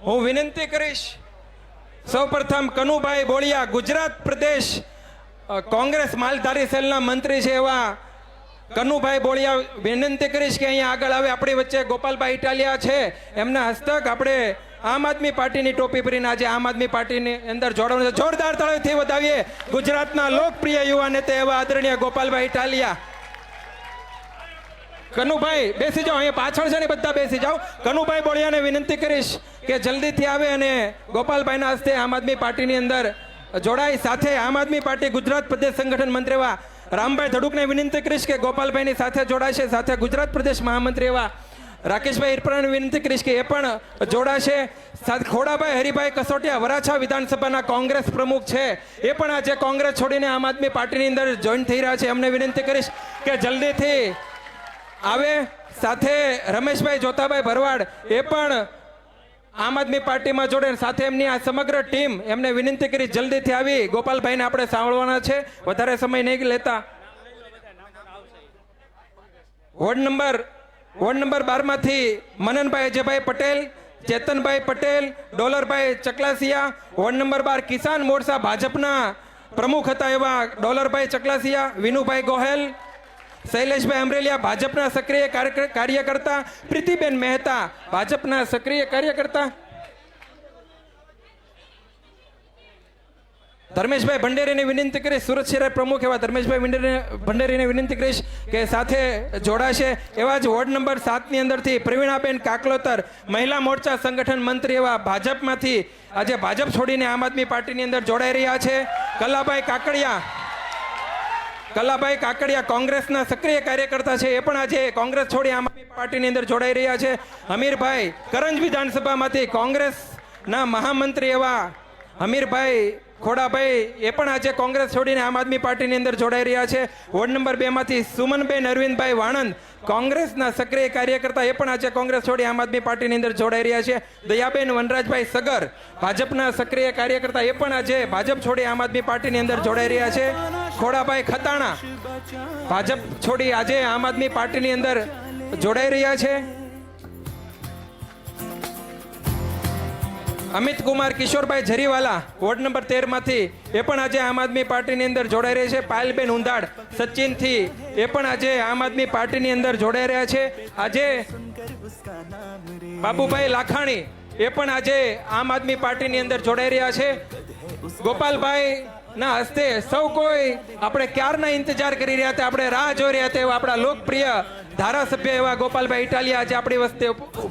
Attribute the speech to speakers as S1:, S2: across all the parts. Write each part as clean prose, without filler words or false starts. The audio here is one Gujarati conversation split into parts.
S1: હું વિનંતી કરીશ સૌપ્રથમ કનુભાઈ બોળિયા, ગુજરાત પ્રદેશ કોંગ્રેસ માલધારી સેલના મંત્રી છે એવા કનુભાઈ બોળિયા, વિનંતી કરીશ કે અહીંયા આગળ આવે. આપણી વચ્ચે ગોપાલભાઈ ઇટાલિયા છે, એમના હસ્તક આપણે આમ આદમી પાર્ટીની ટોપી પહેરીને આજે આમ આદમી પાર્ટીની અંદર જોડવાનું છે. જોરદાર તાળીઓથી વધાવીએ ગુજરાતના લોકપ્રિય યુવા નેતા એવા આદરણીય ગોપાલભાઈ ઇટાલિયા. કનુભાઈ બેસી જાઓ, અહીંયા પાછળ છે ને બધા બેસી જાઓ. કનુભાઈ બોળિયાને વિનંતી કરીશ કે જલ્દીથી આવે અને ગોપાલભાઈના હસ્તે આમ આદમી પાર્ટીની અંદર જોડાય. સાથે આમ આદમી પાર્ટી ગુજરાત પ્રદેશ સંગઠન મંત્રી એવા રામભાઈ ધડુકને વિનંતી કરીશ કે ગોપાલભાઈની સાથે જોડાશે. સાથે ગુજરાત પ્રદેશ મહામંત્રી એવા રાકેશભાઈ ઈરપરાને વિનંતી કરીશ કે એ પણ જોડાશે. સાથે ખોડાભાઈ હરિભાઈ કસોટિયા, વરાછા વિધાનસભાના કોંગ્રેસ પ્રમુખ છે, એ પણ આજે કોંગ્રેસ છોડીને આમ આદમી પાર્ટીની અંદર જોઈન થઈ રહ્યા છે. એમને વિનંતી કરીશ કે જલ્દીથી આવે. સાથે રમેશભાઈ જોતાભાઈ ભરવાડ, એ પણ આમ આદમી પાર્ટીમાં જોડે. સાથે એમની આ સમગ્ર ટીમ, એમને વિનંતી કરી જલ્દીથી આવી ગોપાલભાઈને આપણે સાંભળવાના છે, વધારે સમય નહીં લેતા. વોર્ડ નંબર 12 માંથી મનનભાઈ અજયભાઈ પટેલ, ચેતનભાઈ પટેલ, ડોલરભાઈ ચકલાસિયા. વોર્ડ નંબર 12 કિસાન મોરચા ભાજપના પ્રમુખ હતા એવા ડોલરભાઈ ચકલાસિયા, વિનુભાઈ ગોહેલ, શૈલેષભાઈ અમરેલિયા ભાજપના સક્રિય કાર્યકર્તા, પ્રીતિબેન મહેતા ભાજપના સક્રિય કાર્યકર્તા, ધર્મેશભાઈ ભંડેરીને વિનંતી કરીશ, સુરત શહેર પ્રમુખ એવા ધર્મેશભાઈ ભંડેરીને વિનંતી કરીશ કે સાથે જોડાશે. એવા જ વોર્ડ નંબર 7 ની અંદરથી પ્રવીણાબેન કાકલોતર, મહિલા મોરચા સંગઠન મંત્રી એવા ભાજપમાંથી આજે ભાજપ છોડીને આમ આદમી પાર્ટીની અંદર જોડાઈ રહ્યા છે. કલાભાઈ કાકડિયા કોંગ્રેસના સક્રિય કાર્યકર્તા છે, એ પણ આજે કોંગ્રેસ છોડી આમ આદમી પાર્ટીની અંદર જોડાઈ રહ્યા છે. હમીરભાઈ કરંજ વિધાનસભામાંથી કોંગ્રેસના મહામંત્રી એવા હમીરભાઈ ખોડાભાઈ, એ પણ આજે કોંગ્રેસ છોડીને આમ આદમી પાર્ટીની અંદર જોડાઈ રહ્યા છે. વોર્ડ નંબર 2 માંથી સુમનબેન અરવિંદભાઈ વાણંદ, કોંગ્રેસના સક્રિય કાર્યકર્તા, એ પણ આજે કોંગ્રેસ છોડી આમ આદમી પાર્ટીની અંદર જોડાઈ રહ્યા છે. દયાબેન વનરાજભાઈ સગર, ભાજપના સક્રિય કાર્યકર્તા, એ પણ આજે ભાજપ છોડી આમ આદમી પાર્ટીની અંદર જોડાઈ રહ્યા છે. ખોડાભાઈ ખતાણા, ભાજપ છોડી આજે આમ આદમી પાર્ટીની અંદર જોડાઈ રહ્યા છે. અમિત કુમાર કિશોરભાઈ જરીવાલા, વોર્ડ નંબર 13 માંથી, એ પણ આજે આમ આદમી પાર્ટીની અંદર જોડાઈ રહ્યા છે. પાયલબેન ઉંધાડ સચિનથી, એ પણ આજે આમ આદમી પાર્ટીની અંદર જોડાઈ રહ્યા છે. આજે બાબુભાઈ લાખાણી, એ પણ આજે આમ આદમી પાર્ટીની અંદર જોડાઈ રહ્યા છે. ગોપાલભાઈ ના હસ્તે સૌ કોઈ આપણે ક્યારના ઇંતજાર કરી રહ્યા હતા, આપણે રાહ જોઈ રહ્યા હતા એવા આપણા લોકપ્રિય ધારાસભ્ય એવા ગોપાલભાઈ ઇટાલિયા આજે આપણી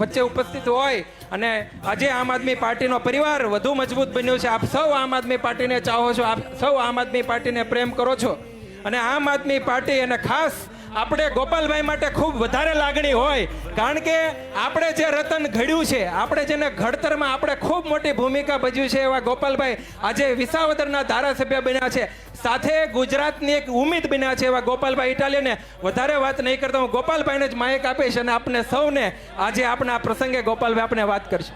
S1: વચ્ચે ઉપસ્થિત હોય અને આજે આમ આદમી પાર્ટીનો પરિવાર વધુ મજબૂત બન્યો છે. આપ સૌ આમ આદમી પાર્ટીને ચાહો છો, આપ સૌ આમ આદમી પાર્ટીને પ્રેમ કરો છો અને આમ આદમી પાર્ટી, અને ખાસ આપણે ગોપાલભાઈ માટે ખૂબ વધારે લાગણી હોય, કારણ કે આપણે જે રતન ઘડ્યું છે, આપણે જેને ઘડતરમાં આપણે ખૂબ મોટી ભૂમિકા ભજવી છે એવા ગોપાલભાઈ આજે વિસાવદરના ધારાસભ્ય બન્યા છે. સાથે ગુજરાતની એક ઉમ્મીદ બન્યા છે એવા ગોપાલભાઈ ઇટાલિયાને વધારે વાત નહીં કરતા હું ગોપાલભાઈને જ માઇક આપીશ અને આપને સૌને આજે આપણા પ્રસંગે ગોપાલભાઈ આપણે વાત કરશે.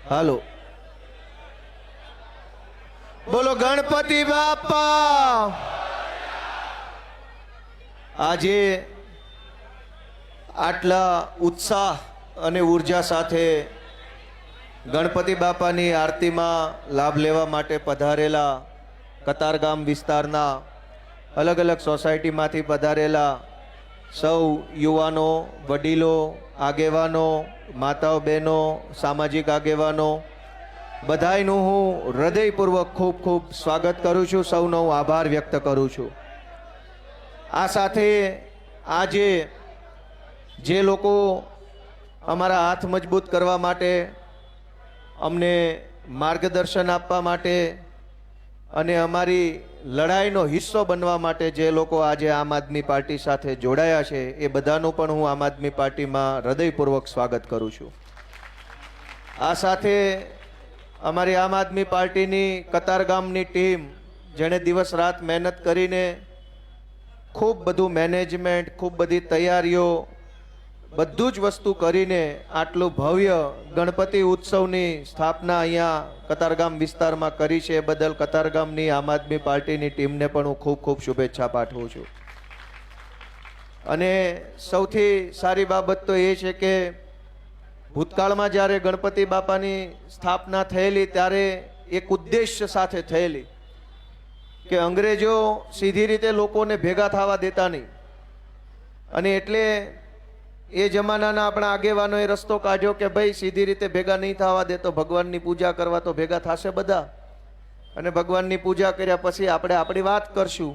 S2: હાલો, બોલો ગણપતિ બાપા. આજે આટલા ઉત્સાહ અને ઉર્જા સાથે ગણપતિ બાપાની આરતીમાં લાભ લેવા માટે પધારેલા કતારગામ વિસ્તારના અલગ અલગ સોસાયટીમાંથી પધારેલા સૌ યુવાનો, વડીલો, આગેવાનો, માતાઓ, બહેનો, સામાજિક આગેવાનો, બધાયનું હું હૃદયપૂર્વક ખૂબ ખૂબ સ્વાગત કરું છું. સૌનો હું આભાર વ્યક્ત કરું છું. આ સાથે આજે જે લોકો અમારા હાથ મજબૂત કરવા માટે, અમને માર્ગદર્શન આપવા માટે અને અમારી લડાઈનો હિસ્સો બનવા માટે જે લોકો આજે આમ આદમી પાર્ટી સાથે જોડાયા છે, એ બધાનું પણ હું આમ આદમી પાર્ટીમાં હૃદયપૂર્વક સ્વાગત કરું છું. આ સાથે અમારી આમ આદમી પાર્ટીની કતારગામની ટીમ જેણે દિવસ રાત મહેનત કરીને ખૂબ બધું મેનેજમેન્ટ, ખૂબ બધી તૈયારીઓ, બધું જ વસ્તુ કરીને આટલું ભવ્ય ગણપતિ ઉત્સવની સ્થાપના અહીંયા કતારગામ વિસ્તારમાં કરી છે. એ બદલ કતારગામની આમ આદમી પાર્ટીની ટીમને પણ હું ખૂબ ખૂબ શુભેચ્છા પાઠવું છું. અને સૌથી સારી બાબત તો એ છે કે ભૂતકાળમાં જ્યારે ગણપતિ બાપાની સ્થાપના થયેલી ત્યારે એક ઉદ્દેશ્ય સાથે થયેલી કે અંગ્રેજો સીધી રીતે લોકોને ભેગા થવા દેતા નહીં. અને એટલે એ જમાનાના આપણા આગેવાનોએ રસ્તો કાઢ્યો કે ભાઈ સીધી રીતે ભેગા નહીં થવા દે તો ભગવાનની પૂજા કરવા તો ભેગા થશે બધા, અને ભગવાનની પૂજા કર્યા પછી આપણે આપણી વાત કરશું.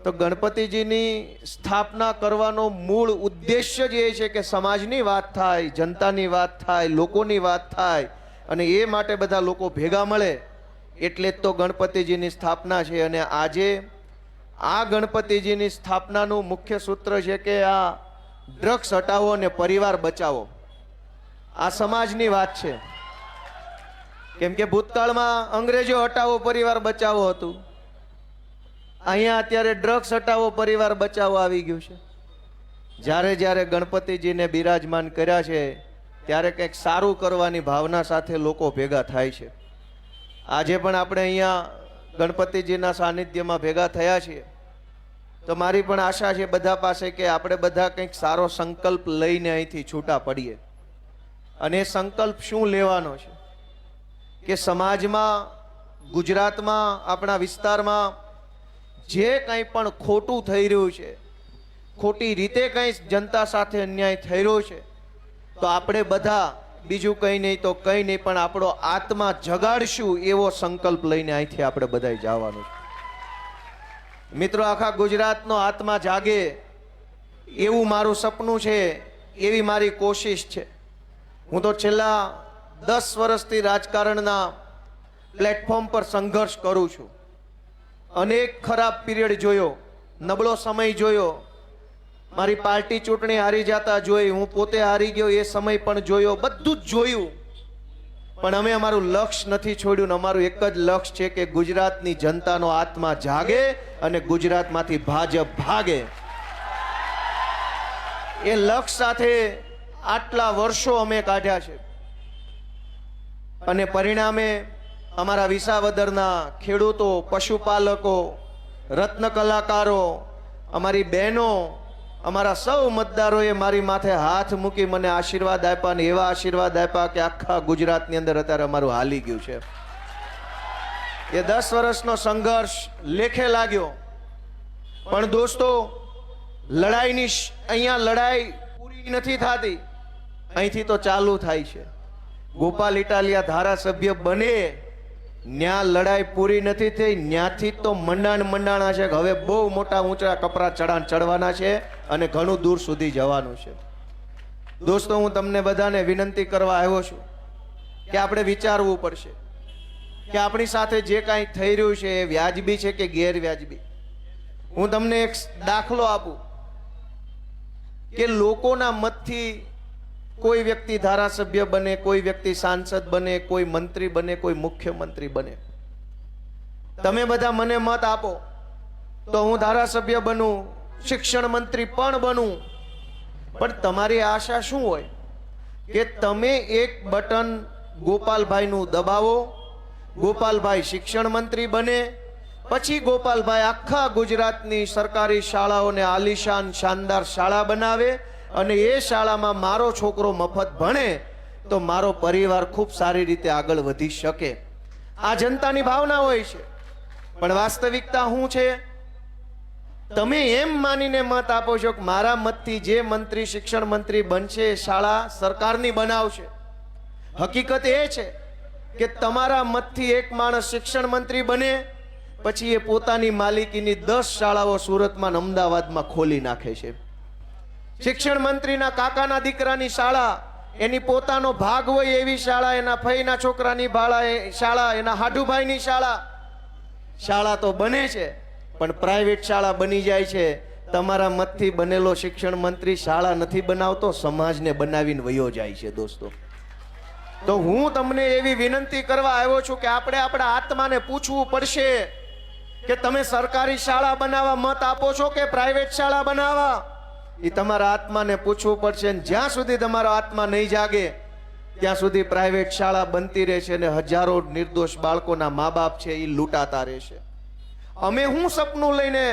S2: તો ગણપતિજીની સ્થાપના કરવાનો મૂળ ઉદ્દેશ્ય જ એ છે કે સમાજની વાત થાય, જનતાની વાત થાય, લોકોની વાત થાય, અને એ માટે બધા લોકો ભેગા મળે. એટલે જ તો ગણપતિજીની સ્થાપના છે. અને આજે આ ગણપતિજીની સ્થાપનાનું મુખ્ય સૂત્ર છે કે આ ડ્રગ્સ હટાવો અને પરિવાર બચાવો. આ સમાજની વાત છે. કેમ કે ભૂતકાળમાં અંગ્રેજો હટાવો પરિવાર બચાવો હતું, અહીંયા અત્યારે ડ્રગ્સ હટાવો પરિવાર બચાવો આવી ગયું છે. જ્યારે જ્યારે ગણપતિજીને બિરાજમાન કર્યા છે ત્યારે કંઈક સારું કરવાની ભાવના સાથે લોકો ભેગા થાય છે. આજે પણ આપણે અહીંયા ગણપતિજીના સાનિધ્યમાં ભેગા થયા છીએ. તો મારી પણ આશા છે બધા પાસે કે આપણે બધા કંઈક સારો સંકલ્પ લઈને અહીંથી છૂટા પડીએ. અને એ સંકલ્પ શું લેવાનો છે કે સમાજમાં, ગુજરાતમાં, આપણા વિસ્તારમાં જે કંઈ પણ ખોટું થઈ રહ્યું છે, ખોટી રીતે કંઈ જનતા સાથે અન્યાય થઈ રહ્યો છે, તો આપણે બધા બીજું કંઈ નહીં તો કંઈ નહીં પણ આપણો આત્મા જગાડશું એવો સંકલ્પ લઈને અહીંથી આપણે બધાય જવાનું છે. મિત્રો, આખા ગુજરાતનો આત્મા જાગે એવું મારું સપનું છે, એવી મારી કોશિશ છે. હું તો છેલ્લા 10 વર્ષથી રાજકારણના પ્લેટફોર્મ પર સંઘર્ષ કરું છું. અનેક ખરાબ પીરિયડ જોયો, નબળો સમય જોયો, મારી પાર્ટી ચૂંટણી હારી જતા જોઈ, હું પોતે હારી ગયો એ સમય પણ જોયો, બધું જ જોયું. પણ અમે અમારું લક્ષ્ય નથી છોડ્યું. અમારું એક જ લક્ષ્ય છે કે ગુજરાતની જનતાનો આત્મા જાગે અને ગુજરાતમાંથી ભાજપ ભાગે. એ લક્ષ્ય સાથે આટલા વર્ષો અમે કાઢ્યા છે. અને પરિણામે અમારા વિસાવદરના ખેડૂતો, પશુપાલકો, રત્ન કલાકારો, અમારી બહેનો, અમારા સૌ મતદારોએ મારી માથે હાથ મૂકી મને આશીર્વાદ આપ્યા, અને એવા આશીર્વાદ આપ્યા કે આખા ગુજરાતની અંદર અત્યારે અમારું હાલી ગયું છે. એ 10 વર્ષનો સંઘર્ષ લેખે લાગ્યો. પણ દોસ્તો, લડાઈની અહીંયા લડાઈ પૂરી નથી થતી, અહીંથી તો ચાલુ થાય છે. ગોપાલ ઇટાલિયા ધારાસભ્ય બને ન્યા લડાઈ પૂરી નથી થઈ, ન્યાથી તો મંડાણા છે. હવે બહુ મોટા ઊંચા કપરા ચડવાના છે અને ઘણું દૂર સુધી જવાનું છે. દોસ્તો, હું તમને બધાને વિનંતી કરવા આવ્યો છું કે આપણે વિચારવું પડશે કે આપણી સાથે જે કાંઈ થઈ રહ્યું છે એ વ્યાજબી છે કે ગેરવ્યાજબી. હું તમને એક દાખલો આપું કે લોકોના મતથી કોઈ વ્યક્તિ ધારાસભ્ય બને, કોઈ વ્યક્તિ સાંસદ બને, કોઈ મંત્રી બને, કોઈ મુખ્યમંત્રી બને. તમે બધા મને મત આપો તો હું ધારાસભ્ય બનું, શિક્ષણ મંત્રી પણ બનું. પણ તમારી આશા શું હોય કે તમે એક બટન ગોપાલભાઈનું દબાવો, ગોપાલભાઈ શિક્ષણ મંત્રી બને, પછી ગોપાલભાઈ આખા ગુજરાતની સરકારી શાળાઓને આલીશાન શાનદાર શાળા બનાવે અને એ શાળામાં મારો છોકરો મફત ભણે તો મારો પરિવાર ખૂબ સારી રીતે આગળ વધી શકે. આ જનતાની ભાવના હોય છે. પણ વાસ્તવિકતા શું છે? તમે એમ માનીને મત આપો છો કે મારા મતથી જે મંત્રી શિક્ષણ મંત્રી બનશે એ શાળા સરકારની બનાવશે. હકીકત એ છે કે તમારા મતથી એક માણસ શિક્ષણ મંત્રી બને, પછી એ પોતાની માલિકીની 10 શાળાઓ સુરતમાં, અમદાવાદમાં ખોલી નાખે છે. શિક્ષણ મંત્રીના કાકાના દીકરાની શાળા, એની પોતાનો ભાગ હોય એવી શાળા, એના ફઈના છોકરાની શાળા, એના હાડુભાઈની શાળા. શાળા તો બને છે પણ પ્રાઇવેટ શાળા બની જાય છે. તમારા મતથી બનેલો શિક્ષણ મંત્રી શાળા નથી બનાવતો, સમાજને બનાવીને વયો જાય છે. દોસ્તો, તો હું તમને એવી વિનંતી કરવા આવ્યો છું કે આપણે આપણા આત્માને પૂછવું પડશે કે તમે સરકારી શાળા બનાવવા મત આપો છો કે પ્રાઇવેટ શાળા બનાવવા, એ તમારા આત્માને પૂછવું પડશે. અને જ્યાં સુધી તમારો આત્મા નહીં જાગે ત્યાં સુધી પ્રાઇવેટ શાળા બનતી રહેશે અને હજારો નિર્દોષ બાળકોના મા બાપ છે એ લૂંટાતા રહેશે. અમે હું સપનું લઈને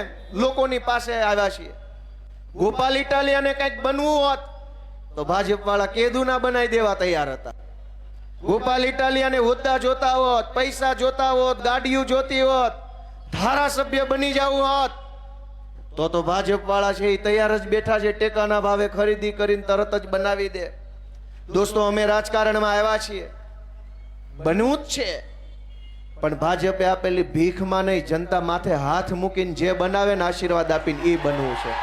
S2: લોકોની પાસે આવ્યા છીએ. ગોપાલ ઇટાલિયાને કંઈક બનવું હોત તો ભાજપ વાળા કેદુના બનાવી દેવા તૈયાર હતા. ગોપાલ ઇટાલિયાને હોદ્દા જોતા હોત, પૈસા જોતા હોત, ગાડીઓ જોતી હોત, ધારાસભ્ય બની જવું હોત તો ભાજપ વાળા છે એ તૈયાર જ બેઠા છે. ટેકાના ભાવે ખરીદી કરીને તરત જ બનાવી દે. દોસ્તો, અમે રાજકારણમાં આવ્યા છીએ, બનવું જ છે, પણ ભાજપે આપેલી ભીખમાં નહીં, જનતા માથે હાથ મૂકીને જે બનાવે ને આશીર્વાદ આપીને એ બનવું છે.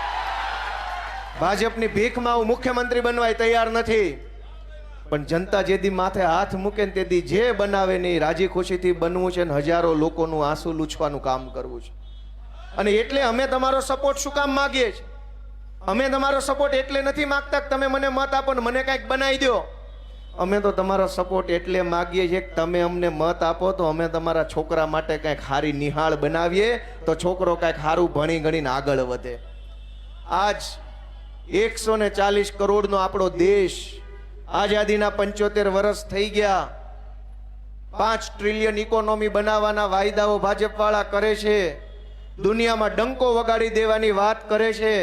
S2: ભાજપની ભીખમાં હું મુખ્યમંત્રી બનવાય તૈયાર નથી, પણ જનતા જેદી માથે હાથ મૂકે ને તેથી જે બનાવે ને રાજી ખુશીથી બનવું છે ને હજારો લોકોનું આંસુ લૂછવાનું કામ કરવું છે. અને એટલે અમે તમારો સપોર્ટ શું કામ માગીએ છીએ? અમે તમારો સપોર્ટ એટલે નથી માગતા કે તમે મને મત આપો ને મને કંઈક બનાવી દો. અમે તો તમારો સપોર્ટ એટલે માગીએ છીએ કે તમે અમને મત આપો તો અમે તમારા છોકરા માટે કંઈક સારી નિહાળ બનાવીએ તો છોકરો કંઈક સારું ભણી ગણીને આગળ વધે. આજ 140 કરોડનો આપણો દેશ, આઝાદીના 75 વર્ષ થઈ ગયા. 5 ટ્રિલિયન ઇકોનોમી બનાવવાના વાયદાઓ ભાજપ વાળા કરે છે. દુનિયામાં ડંકો વગાડી દેવાની વાત કરે છે.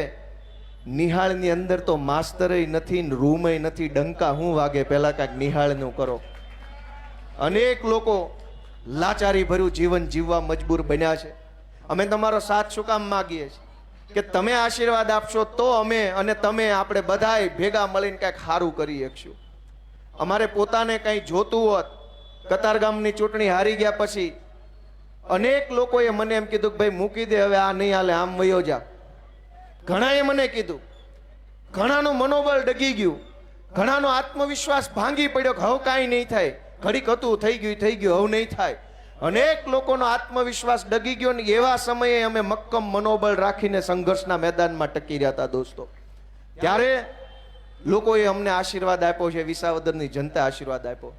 S2: નિહાળની અંદર તો માસ્તરય નથી, રૂમય નથી, ડંકા હું વાગે? પહેલા કાંઈક નિહાળનું કરો. અનેક લોકો લાચારી ભર્યું જીવન જીવવા મજબૂર બન્યા છે. અમે તમારો સાથ શું કામ માગીએ છીએ કે તમે આશીર્વાદ આપશો તો અમે અને તમે આપણે બધાય ભેગા મળીને કંઈક સારું કરી શકશું. અમારે પોતાને કંઈ જોતું હોત, કતારગામની ચૂંટણી હારી ગયા પછી અનેક લોકોએ મને એમ કીધું કે ભાઈ મૂકી દે, હવે આ નહીં હાલે, આમ વયો જા. ઘણાએ મને કીધું, ઘણાનું મનોબળ ડગી ગયું, ઘણાનો આત્મવિશ્વાસ ભાંગી પડ્યો કે હવે કાંઈ નહીં થાય, ઘડીક હતું થઈ ગયું હવે નહીં થાય. અનેક લોકોનો આત્મવિશ્વાસ ડગી ગયો ને એવા સમયે અમે મક્કમ મનોબળ રાખીને સંઘર્ષના મેદાનમાં ટકી રહ્યા હતા. દોસ્તો, ત્યારે લોકોએ અમને આશીર્વાદ આપ્યો છે, વિસાવદરની જનતા આશીર્વાદ આપ્યો.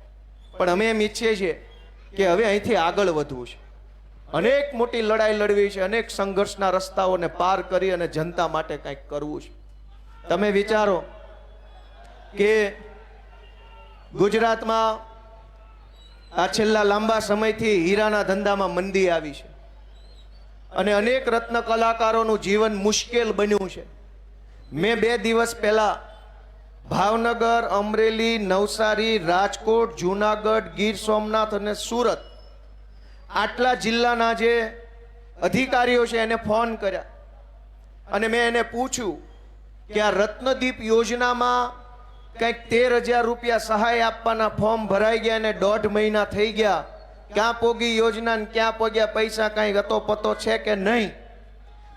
S2: પણ અમે એમ ઈચ્છીએ છીએ કે હવે અહીંથી આગળ વધવું છે, અનેક મોટી લડાઈ લડવી છે, અનેક સંઘર્ષના રસ્તાઓને પાર કરી અને જનતા માટે કંઈક કરવું છે. તમે વિચારો કે ગુજરાતમાં આ છેલ્લા લાંબા સમયથી હીરાના ધંધામાં મંદી આવી છે અને અનેક રત્ન કલાકારોનું જીવન મુશ્કેલ બન્યું છે. મેં 2 દિવસ પહેલા ભાવનગર, અમરેલી, નવસારી, રાજકોટ, જુનાગઢ, ગીર સોમનાથ અને સુરત આટલા જિલ્લાના જે અધિકારીઓ છે એને ફોન કર્યા અને મેં એને પૂછ્યું કે આ રત્નદીપ યોજનામાં કંઈક 13,000 રૂપિયા સહાય આપવાના ફોર્મ ભરાઈ ગયા અને 1.5 મહિના થઈ ગયા. ક્યાં પોગી યોજના ને ક્યાં પોગ્યા પૈસા, કાંઈ ગતો પતો છે કે નહીં?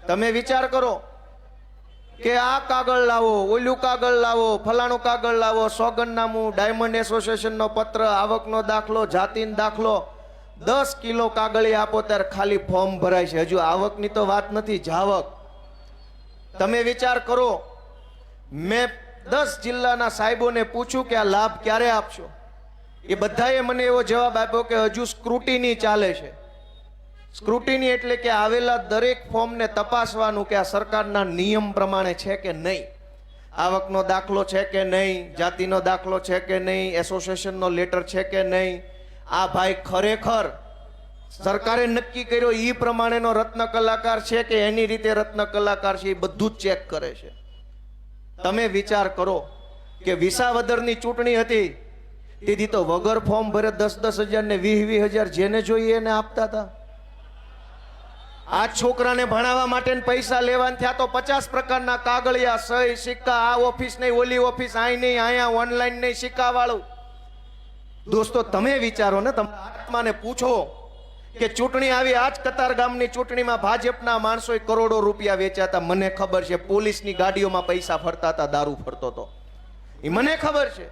S2: તમે વિચાર કરો કે આ કાગળ લાવો, ઓલું કાગળ લાવો, ફલાણું કાગળ લાવો, સોગંદનામું, ડાયમંડ એસોસિએશનનો પત્ર, આવકનો દાખલો, જાતિનો દાખલો, 10 કિલો કાગળી આપો ત્યારે ખાલી ફોર્મ ભરાય છે. હજુ આવકની તો વાત નથી, જાવક. તમે વિચાર કરો, મેં 10 જિલ્લાના સાહેબોને પૂછ્યું કે આ લાભ ક્યારે આપશો? એ બધાએ મને એવો જવાબ આપ્યો કે હજુ સ્ક્રુટિની ચાલે છે. સ્ક્રુટિની એટલે કે આવેલા દરેક ફોર્મને તપાસવાનું કે આ સરકારના નિયમ પ્રમાણે છે કે નહીં, આવકનો દાખલો છે કે નહીં, જાતિનો દાખલો છે કે નહીં, એસોસિએશનનો લેટર છે કે નહીં, આ ભાઈ ખરેખર સરકારે નક્કી કર્યો એ પ્રમાણેનો રત્ન કલાકાર છે કે એની રીતે રત્ન કલાકાર છે, એ બધું જ ચેક કરે છે. તમે વિચાર કરો કે વિસાવદરની ચૂંટણી હતી તેથી તો વગર ફોર્મ ભરે 10,000 ને 20,000 જેને જોઈએ એને આપતા હતા. આ છોકરાને ભણાવવા માટે પૈસા લેવાના થયા તો 50 પ્રકારના કાગળિયા, સહી, સિક્કા, આ ઓફિસ નહીં, ઓલી ઓફિસ, અહીં નહીં, અહીંયા ઓનલાઈન નહીં, સિક્કા વાળું. દોસ્તો, તમે વિચારો ને, તમારા આત્માને પૂછો કે ચૂંટણી આવી, આજ કતારગામની ચૂંટણીમાં ભાજપના માણસોએ કરોડો રૂપિયા વેચ્યા હતા. મને ખબર છે, પોલીસની ગાડીઓમાં પૈસા ફરતા હતા, દારૂ ફરતો હતો, એ મને ખબર છે.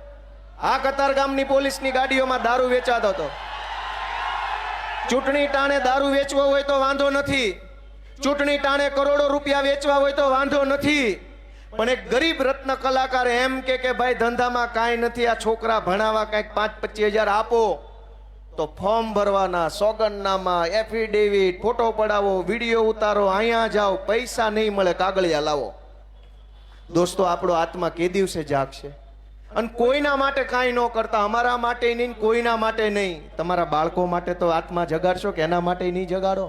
S2: આ કતારગામની પોલીસની ગાડીઓમાં દારૂ વેચાતો હતો. ચૂંટણી ટાણે દારૂ વેચવો હોય તો વાંધો નથી, ચૂંટણી ટાણે કરોડો રૂપિયા વેચવા હોય તો વાંધો નથી, પણ એક ગરીબ રત્ન કલાકાર એમ કે ભાઈ ધંધામાં કાંઈ નથી, આ છોકરા ભણાવવા કાંઈક 5-25 હજાર આપો તો ફોર્મ ભરવાના, સોગંદનામા, એફિડેવિટ, ફોટો પડાવો, વિડીયો ઉતારો, અહીંયા જાઓ, પૈસા નહીં મળે, કાગળિયા લાવો. દોસ્તો, આપણો આત્મા કે દિવસે જાગશે? અને કોઈના માટે કાંઈ ન કરતા, અમારા માટે નહીં, કોઈના માટે નહીં. તમારા બાળકો માટે તો આત્મા જગાડશો કે એના માટે નહીં જગાડો?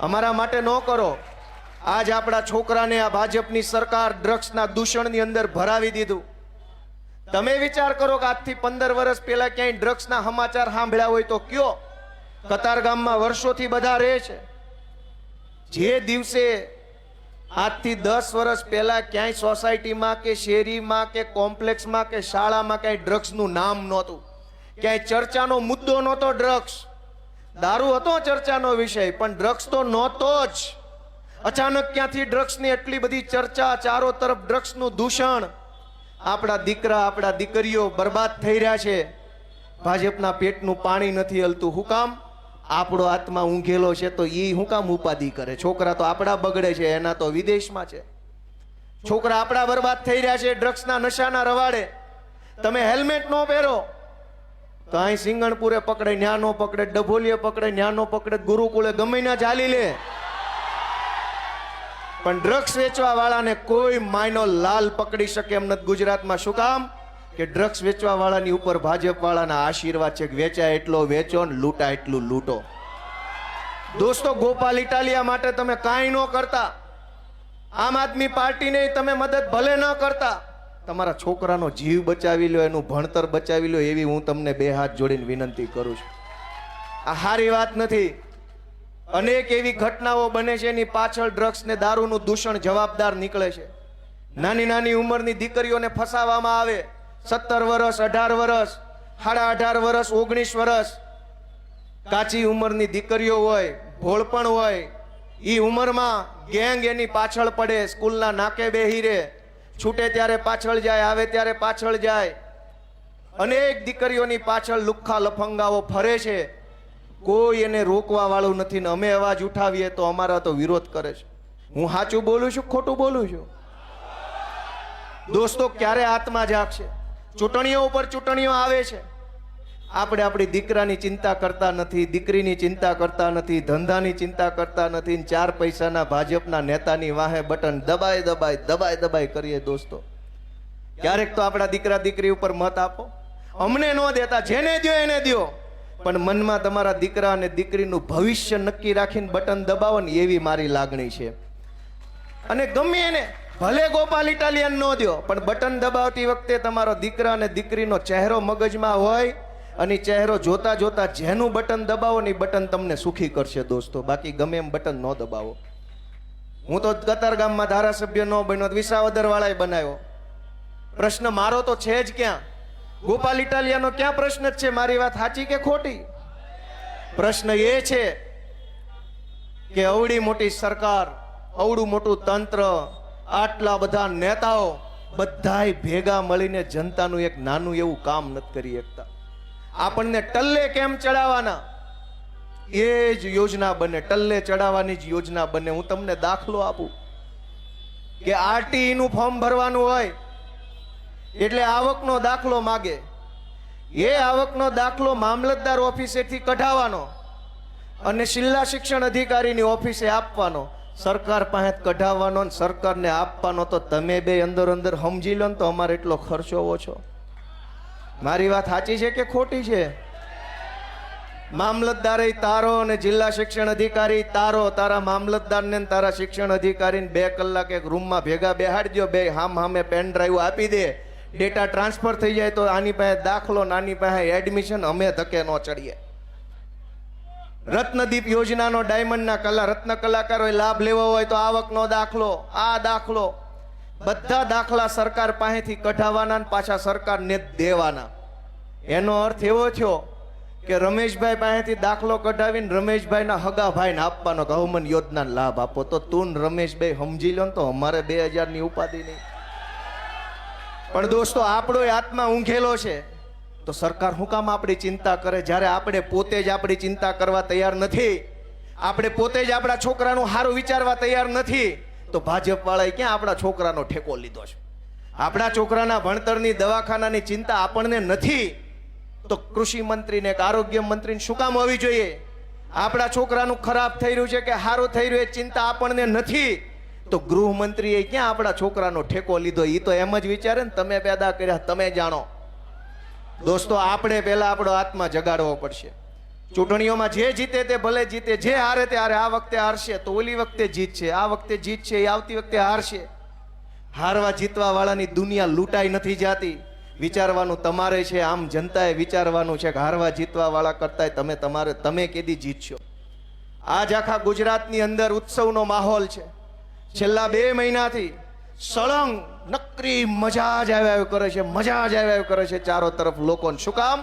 S2: અમારા માટે ન કરો. આજ આપણા છોકરાને આ ભાજપની સરકાર ડ્રગ્સના દૂષણની અંદર ભરાવી દીધું. તમે વિચાર કરો કે આજથી 15 વર્ષ પહેલા ક્યાંય ડ્રગ્સના સમાચાર સાંભળ્યા હોય તો કયો? કતારગામમાં વર્ષોથી બધા રહે છે. જે દિવસે આજથી 10 વર્ષ પહેલા ક્યાંય સોસાયટીમાં કે શેરીમાં કે કોમ્પ્લેક્સમાં કે શાળામાં ક્યાંય ડ્રગ્સનું નામ નહોતું, ક્યાંય ચર્ચાનો મુદ્દો નહોતો ડ્રગ્સ. દારૂ હતો ચર્ચાનો વિષય, પણ ડ્રગ્સ તો નહોતો જ. અચાનક ક્યાંથી ડ્રગ્સની એટલી બધી ચર્ચા, ચારો તરફ ડ્રગ્સનું દૂષણ. આપણા દીકરા, આપણા દીકરીઓ બરબાદ થઈ રહ્યા છે. ભાજપના પેટનું પાણી નથી હલતું. શું કામ? આપણો આત્મા ઊંઘેલો છે તો ઈ શું કામ ઉપાધિ કરે? છોકરા તો આપણા બગડે છે, એના તો વિદેશમાં છે. છોકરા આપણા બરબાદ થઈ રહ્યા છે ડ્રગ્સના નશાના રવાડે. તમે હેલ્મેટ ન પહેરો તો અહીં સિંગણપુરે પકડે, ન્યા નો પકડે, ડભોલીએ પકડે, ન્યા નો પકડે, ગુરુકુળે ગમે ના ચાલી લે. પણ ડ્રગ્સ વેચવા વાળાને કોઈ માયનો લાલ પકડી શકે એમ નથી ગુજરાતમાં. શું કામ? કે ડ્રગ્સ વેચવા વાળાની ઉપર ભાજપ વાળાના આશીર્વાદ છે કે વેચાય એટલો વેચો ને લૂંટાય એટલું લૂંટો. દોસ્તો, ગોપાલ ઇટાલિયા માટે તમે કાંઈ ન કરતા, આમ આદમી પાર્ટીને તમે મદદ ભલે ન કરતા, તમારા છોકરાનો જીવ બચાવી લો, એનું ભણતર બચાવી લો, એવી હું તમને 2 હાથ જોડીને વિનંતી કરું છું. આ સારી વાત નથી. અનેક એવી ઘટનાઓ બને છે, એની પાછળ ડ્રગ્સ ને દારૂનું દૂષણ જવાબદાર નીકળે છે. નાની નાની ઉંમરની દીકરીઓને ફસાવવામાં આવે. 17 વર્ષ, 18 વર્ષ, 18.5 વર્ષ, 19 વર્ષ કાચી ઉંમરની દીકરીઓ હોય, ભોળપણ હોય. એ ઉંમરમાં ગેંગ એની પાછળ પડે, સ્કૂલના નાકે બેહી રહે, છૂટે ત્યારે પાછળ જાય, આવે ત્યારે પાછળ જાય. અનેક દીકરીઓની પાછળ લુખ્ખા લફંગાઓ ફરે છે. કોઈ એને રોકવા વાળું નથી ને અમે અવાજ ઉઠાવીએ તો અમારા તો વિરોધ કરે છે. હું સાચું બોલું છું, ખોટું બોલું છું? દોસ્તો, ક્યારે આત્મા જાગશે? ચૂંટણીઓ ઉપર ચૂંટણીઓ આવે છે, આપણે આપણી દીકરાની ચિંતા કરતા નથી, દીકરીની ચિંતા કરતા નથી, ધંધાની ચિંતા કરતા નથી. 4 પૈસાના ભાજપના નેતાની વાહે બટન દબાઈ દબાઈ દબાઈ દબાઈ કરીએ. દોસ્તો, ક્યારેક તો આપણા દીકરા દીકરી ઉપર મત આપો. અમને ન દેતા, જેને દો એને દો, પણ મનમાં તમારા દીકરા અને દીકરીનું ભવિષ્ય નક્કી રાખીને બટન દબાવો ને, એવી મારી લાગણી છે. અને ગમે એને, ભલે ગોપાલ ઇટાલિયન ન દો, પણ બટન દબાવતી વખતે તમારો દીકરા અને દીકરીનો ચહેરો મગજમાં હોય, અને ચહેરો જોતા જોતા જેનું બટન દબાવો ને એ બટન તમને સુખી કરશે. દોસ્તો, બાકી ગમે એમ બટન ન દબાવો. હું તો કતારગામમાં ધારાસભ્ય ન બન્યો, વિસાવદર વાળાએ બનાવ્યો. પ્રશ્ન મારો તો છે જ ક્યાં? ગોપાલ ઇટાલિયાનો ક્યાં પ્રશ્ન જ છે? મારી વાત સાચી કે ખોટી? પ્રશ્ન એ છે કે અવડી મોટી સરકાર, અવડું મોટું તંત્ર, આટલા બધા નેતાઓ બધાય ભેગા મળીને જનતાનું એક નાનું એવું કામ નથી કરી શકતા. આપણને ટલ્લે કેમ ચડાવવાના એ જ યોજના બને, ટલ્લે ચડાવવાની જ યોજના બને. હું તમને દાખલો આપું કે આરટીઈ નું ફોર્મ ભરવાનું હોય એટલે આવકનો દાખલો માગે. એ આવકનો દાખલો મામલતદાર ઓફિસેથી કઢાવવાનો અને જિલ્લા શિક્ષણ અધિકારીની ઓફિસે આપવાનો. સરકાર પાસે કઢાવવાનો ને સરકારને આપવાનો. તો તમે બે અંદર અંદર સમજી લો ને તો અમારે એટલો ખર્ચો ઓછો. મારી વાત સાચી છે કે ખોટી છે? મામલતદારે તારો અને જિલ્લા શિક્ષણ અધિકારી તારો. તારા મામલતદારને તારા શિક્ષણ અધિકારીને 2 કલાક એક રૂમમાં ભેગા બેહાડી દો, બે હામે પેન ડ્રાઈવ આપી દે, ડેટા ટ્રાન્સફર થઈ જાય તો આની પાસે દાખલો, નાની પાસે એડમિશન. અમે ધકે ન ચડીએ. રત્નદીપ યોજનાનો ડાયમંડના રત્ન કલાકારોએ લાભ લેવો હોય તો આવકનો દાખલો, આ દાખલો, બધા દાખલા સરકાર પાસેથી કઢાવવાના ને પાછા સરકારને દેવાના. એનો અર્થ એવો થયો કે રમેશભાઈ પાસેથી દાખલો કઢાવીને રમેશભાઈના હગા ભાઈને આપવાનો કે હવમન યોજનાનો લાભ આપો. તો તું રમેશભાઈ સમજી લો ને તો અમારે 2000 ની ઉપાધિ નહીં. પણ દોસ્તો, આપણો આત્મા ઊંઘેલો છે તો સરકાર શું કામ આપણી ચિંતા કરે? જ્યારે આપણે પોતે જ આપણી ચિંતા કરવા તૈયાર નથી, આપણે પોતે જ આપણા છોકરાનું સારું વિચારવા તૈયાર નથી, તો ભાજપ વાળાએ ક્યાં આપણા છોકરાનો ઠેકો લીધો છે? આપણા છોકરાના ભણતરની, દવાખાનાની ચિંતા આપણને નથી, તો કૃષિ મંત્રીને કે આરોગ્ય મંત્રીને શું કામ હોવી જોઈએ? આપણા છોકરાનું ખરાબ થઈ રહ્યું છે કે સારું થઈ રહ્યું એ ચિંતા આપણને નથી, તો ગૃહમંત્રીએ ક્યાં આપણા છોકરાનો ઠેકો લીધો? એ તો એમ જ વિચારે ને તમે પેદા કર્યા તમે જાણો. દોસ્તો, આપણે પહેલા આપણો આત્મા જગાડવો પડશે. ચૂંટણીઓમાં જે જીતે તે ભલે જીતે, જે હારે તે હારે. આ વખતે હારશે તો ઓલી વખતે જીતશે, આ વખતે જીતશે એ આવતી વખતે હારશે. હારવા જીતવા વાળાની દુનિયા લૂંટાઈ નથી જાતી. વિચારવાનું તમારે છે, આમ જનતાએ વિચારવાનું છે કે હારવા જીતવા વાળા કરતા તમે કેદી જીતશો. આજ આખા ગુજરાતની અંદર ઉત્સવનો માહોલ છે. છેલ્લા 2 મહિનાથી સળંગ નકરી મજા જ આવ્યા કરે છે, મજા જ આવ્યા કરે છે ચારો તરફ લોકોને. શું કામ?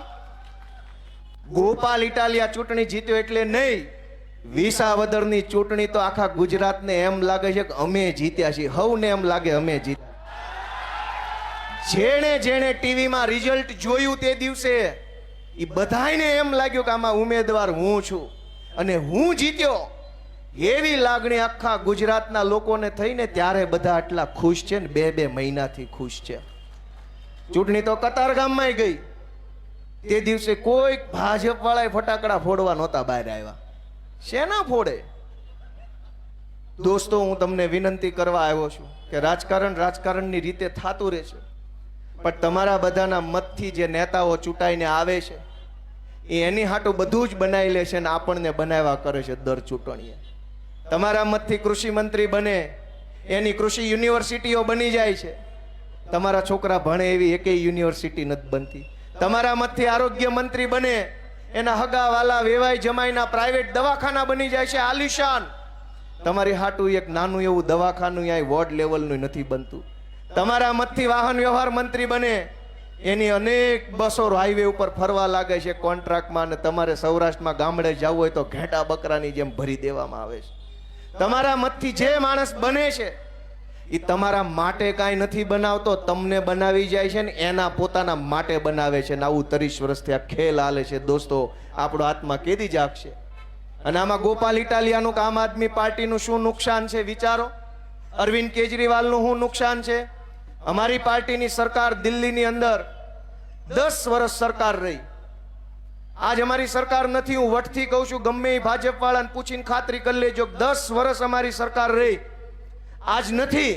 S2: ગોપાલ ઇટાલિયા ચૂંટણી જીત્યો એટલે નહીં, વિસાવદરની ચૂંટણી તો આખા ગુજરાતને એમ લાગે છે કે અમે જીત્યા છીએ. હવને એમ લાગે અમે જીત્યા. જેણે જેણે ટીવીમાં રિઝલ્ટ જોયું તે દિવસે એ બધાયને એમ લાગ્યું કે આમાં ઉમેદવાર હું છું અને હું જીત્યો, એવી લાગણી આખા ગુજરાતના લોકોને થઈને ત્યારે બધા આટલા ખુશ છે ને 2 મહિનાથી ખુશ છે. ચૂંટણી તો કતારગામમાં ગઈ, તે દિવસે કોઈ ભાજપ વાળાએ ફટાકડા ફોડવા નહોતા બહાર આવ્યા. શેના ફોડે? દોસ્તો, હું તમને વિનંતી કરવા આવ્યો છું કે રાજકારણની રીતે થતું રહેશે, પણ તમારા બધાના મતથી જે નેતાઓ ચૂંટાઈને આવે છે એ એની હાટું બધું જ બનાવી લે છે ને આપણને બનાવ્યા કરે છે દર ચૂંટણીએ. તમારા મતથી કૃષિ મંત્રી બને, એની કૃષિ યુનિવર્સિટીઓ બની જાય છે. તમારા છોકરા ભણે એવી એકેય યુનિવર્સિટી નથી બનતી. તમારા મતથી આરોગ્ય મંત્રી બને, એના હગા વાલા વેવાઈ જમાઈના પ્રાઇવેટ દવાખાના બની જાય છે આલિશાન. તમારી હાટું એક નાનું એવું દવાખાનું અહીં વોર્ડ લેવલનું નથી બનતું. તમારા મતથી વાહન વ્યવહાર મંત્રી બને, એની અનેક બસો હાઈવે ઉપર ફરવા લાગે છે કોન્ટ્રાક્ટમાં, અને તમારે સૌરાષ્ટ્રમાં ગામડે જવું હોય તો ઘેટા બકરાની જેમ ભરી દેવામાં આવે છે. તમારા મતથી જે માણસ બને છે એ તમારા માટે કાંઈ નથી બનાવતો, તમને બનાવી જાય છે ને એના પોતાના માટે બનાવે છે. ને આવું 30 વર્ષથી આ ખેલ હાલે છે. દોસ્તો, આપણો આત્મા કેદી જાગશે? અને આમાં ગોપાલ ઇટાલિયાનું આમ આદમી પાર્ટીનું શું નુકસાન છે વિચારો. અરવિંદ કેજરીવાલનું શું નુકસાન છે? અમારી પાર્ટીની સરકાર દિલ્હીની અંદર 10 વર્ષ સરકાર રહી. આજ અમારી સરકાર નથી, હું વટથી કહું છું, ગમે એ ભાજપ વાળાને પૂછીને ખાતરી કરી લેજો, 10 વર્ષ અમારી સરકાર રહી. આજ નથી,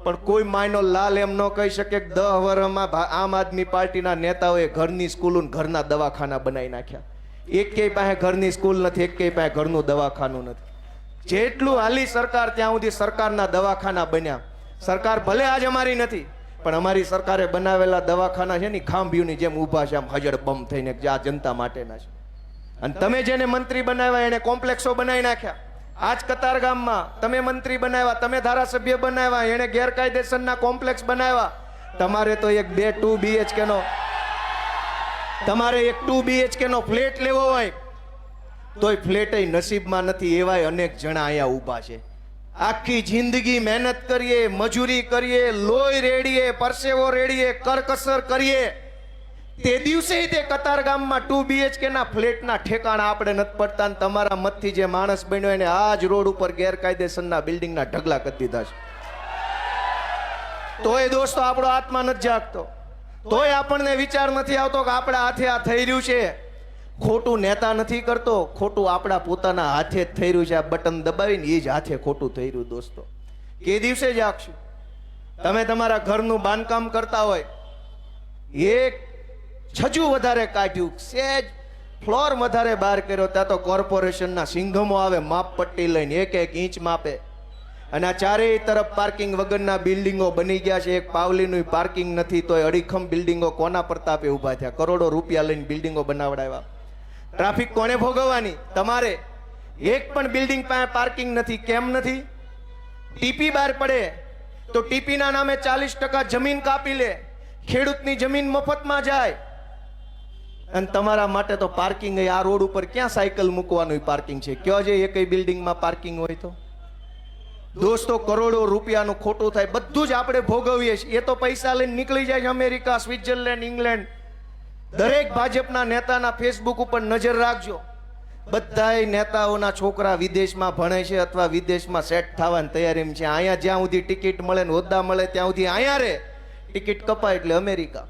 S2: પણ કોઈ માયનો લાલ એમ ન કહી શકે કે 10 વર્ષમાં આમ આદમી પાર્ટીના નેતાઓએ ઘરની સ્કૂલો, ઘરના દવાખાના બનાવી નાખ્યા. એકેય પાસે ઘરની સ્કૂલ નથી, એકેય પાસે ઘરનું દવાખાનું નથી. જેટલું હાલી સરકાર ત્યાં સુધી સરકારના દવાખાના બન્યા. સરકાર ભલે આજ અમારી નથી, પણ અમારી સરકારે બનાવેલા દવાખાના છે ને ખાંભીઓની જેમ ઊભા છે, આમ હજડ બમ થઈને, જે આ જનતા માટેના છે. અને તમે જેને મંત્રી બનાવ્યા એને કોમ્પ્લેક્સો બનાવી નાખ્યા. આજ કતારગામમાં તમે મંત્રી બનાવ્યા, તમે ધારાસભ્ય બનાવ્યા, એને ગેરકાયદેસરના કોમ્પ્લેક્સ બનાવ્યા. તમારે તો એક 2 BHK નો તમારે 2 BHK નો ફ્લેટ લેવો હોય તોય ફ્લેટ નસીબમાં નથી. એવાય અનેક જણા અહીંયા ઊભા છે. આખી જિંદગી મહેનત કરીએ, મજૂરી કરીએ, લોહી રેડીએ, પરસેવો રેડીએ, કરકસર કરીએ, તે દિવસે તે કતારગામમાં 2 BHK ના ફ્લેટના ઠેકાણા આપણે નથી પડતા. ને તમારા મતથી જે માણસ બન્યો એને આજ રોડ ઉપર ગેરકાયદેસરના બિલ્ડિંગના ઢગલા કરી દીધા છે. તોય દોસ્તો આપણો આત્મા નથી જાગતો, તોય આપણને વિચાર નથી આવતો કે આપણા હાથે આ થઈ રહ્યું છે. ખોટું નેતા નથી કરતો, ખોટું આપણા પોતાના હાથે જ થઈ રહ્યું છે. આ બટન દબાવીને એ જ હાથે ખોટું થઈ રહ્યું. દોસ્તો, કે દિવસે જાગશું? તમે તમારા ઘરનું બાંધકામ કરતા હોય, એક છજુ વધારે કાઢ્યું, સેજ ફ્લોર વધારે બહાર કર્યો, ત્યાં તો કોર્પોરેશનના સિંઘમો આવે માપપટ્ટી લઈને 1-1 ઇંચ માપે. અને આ ચારેય તરફ પાર્કિંગ વગરના બિલ્ડિંગો બની ગયા છે. એક પાવલીનું પાર્કિંગ નથી, તોય અડીખમ બિલ્ડિંગો કોના પ્રતાપે ઊભા થયા. કરોડો રૂપિયા લઈને બિલ્ડિંગો બનાવડાવ્યા. ટ્રાફિક કોને ભોગવવાની? તમારે. એક પણ બિલ્ડિંગ પાસે પાર્કિંગ નથી. કેમ નથી? ટીપી બહાર પડે તો ટીપીના નામે 40% જમીન કાપી લે, ખેડૂતની જમીન મફતમાં જાય. અને તમારા માટે તો પાર્કિંગ, આ રોડ ઉપર ક્યાં સાયકલ મૂકવાનું પાર્કિંગ છે? કયો છે એકય બિલ્ડિંગમાં પાર્કિંગ હોય તો? દોસ્તો, કરોડો રૂપિયાનું ખોટું થાય, બધું જ આપણે ભોગવીએ છીએ. એ તો પૈસા લઈને નીકળી જાય છે અમેરિકા, સ્વિટ્ઝરલેન્ડ, ઇંગ્લેન્ડ. દરેક ભાજપના નેતાના ફેસબુક ઉપર નજર રાખજો. બધાય નેતાઓના છોકરા વિદેશમાં ભણે છે અથવા વિદેશમાં સેટ થવાની તૈયારીમાં છે. અહીંયા જ્યાં સુધી ટિકિટ મળે ને હોદ્દા મળે ત્યાં સુધી અહીંયા રે, ટિકિટ કપાય એટલે અમેરિકા.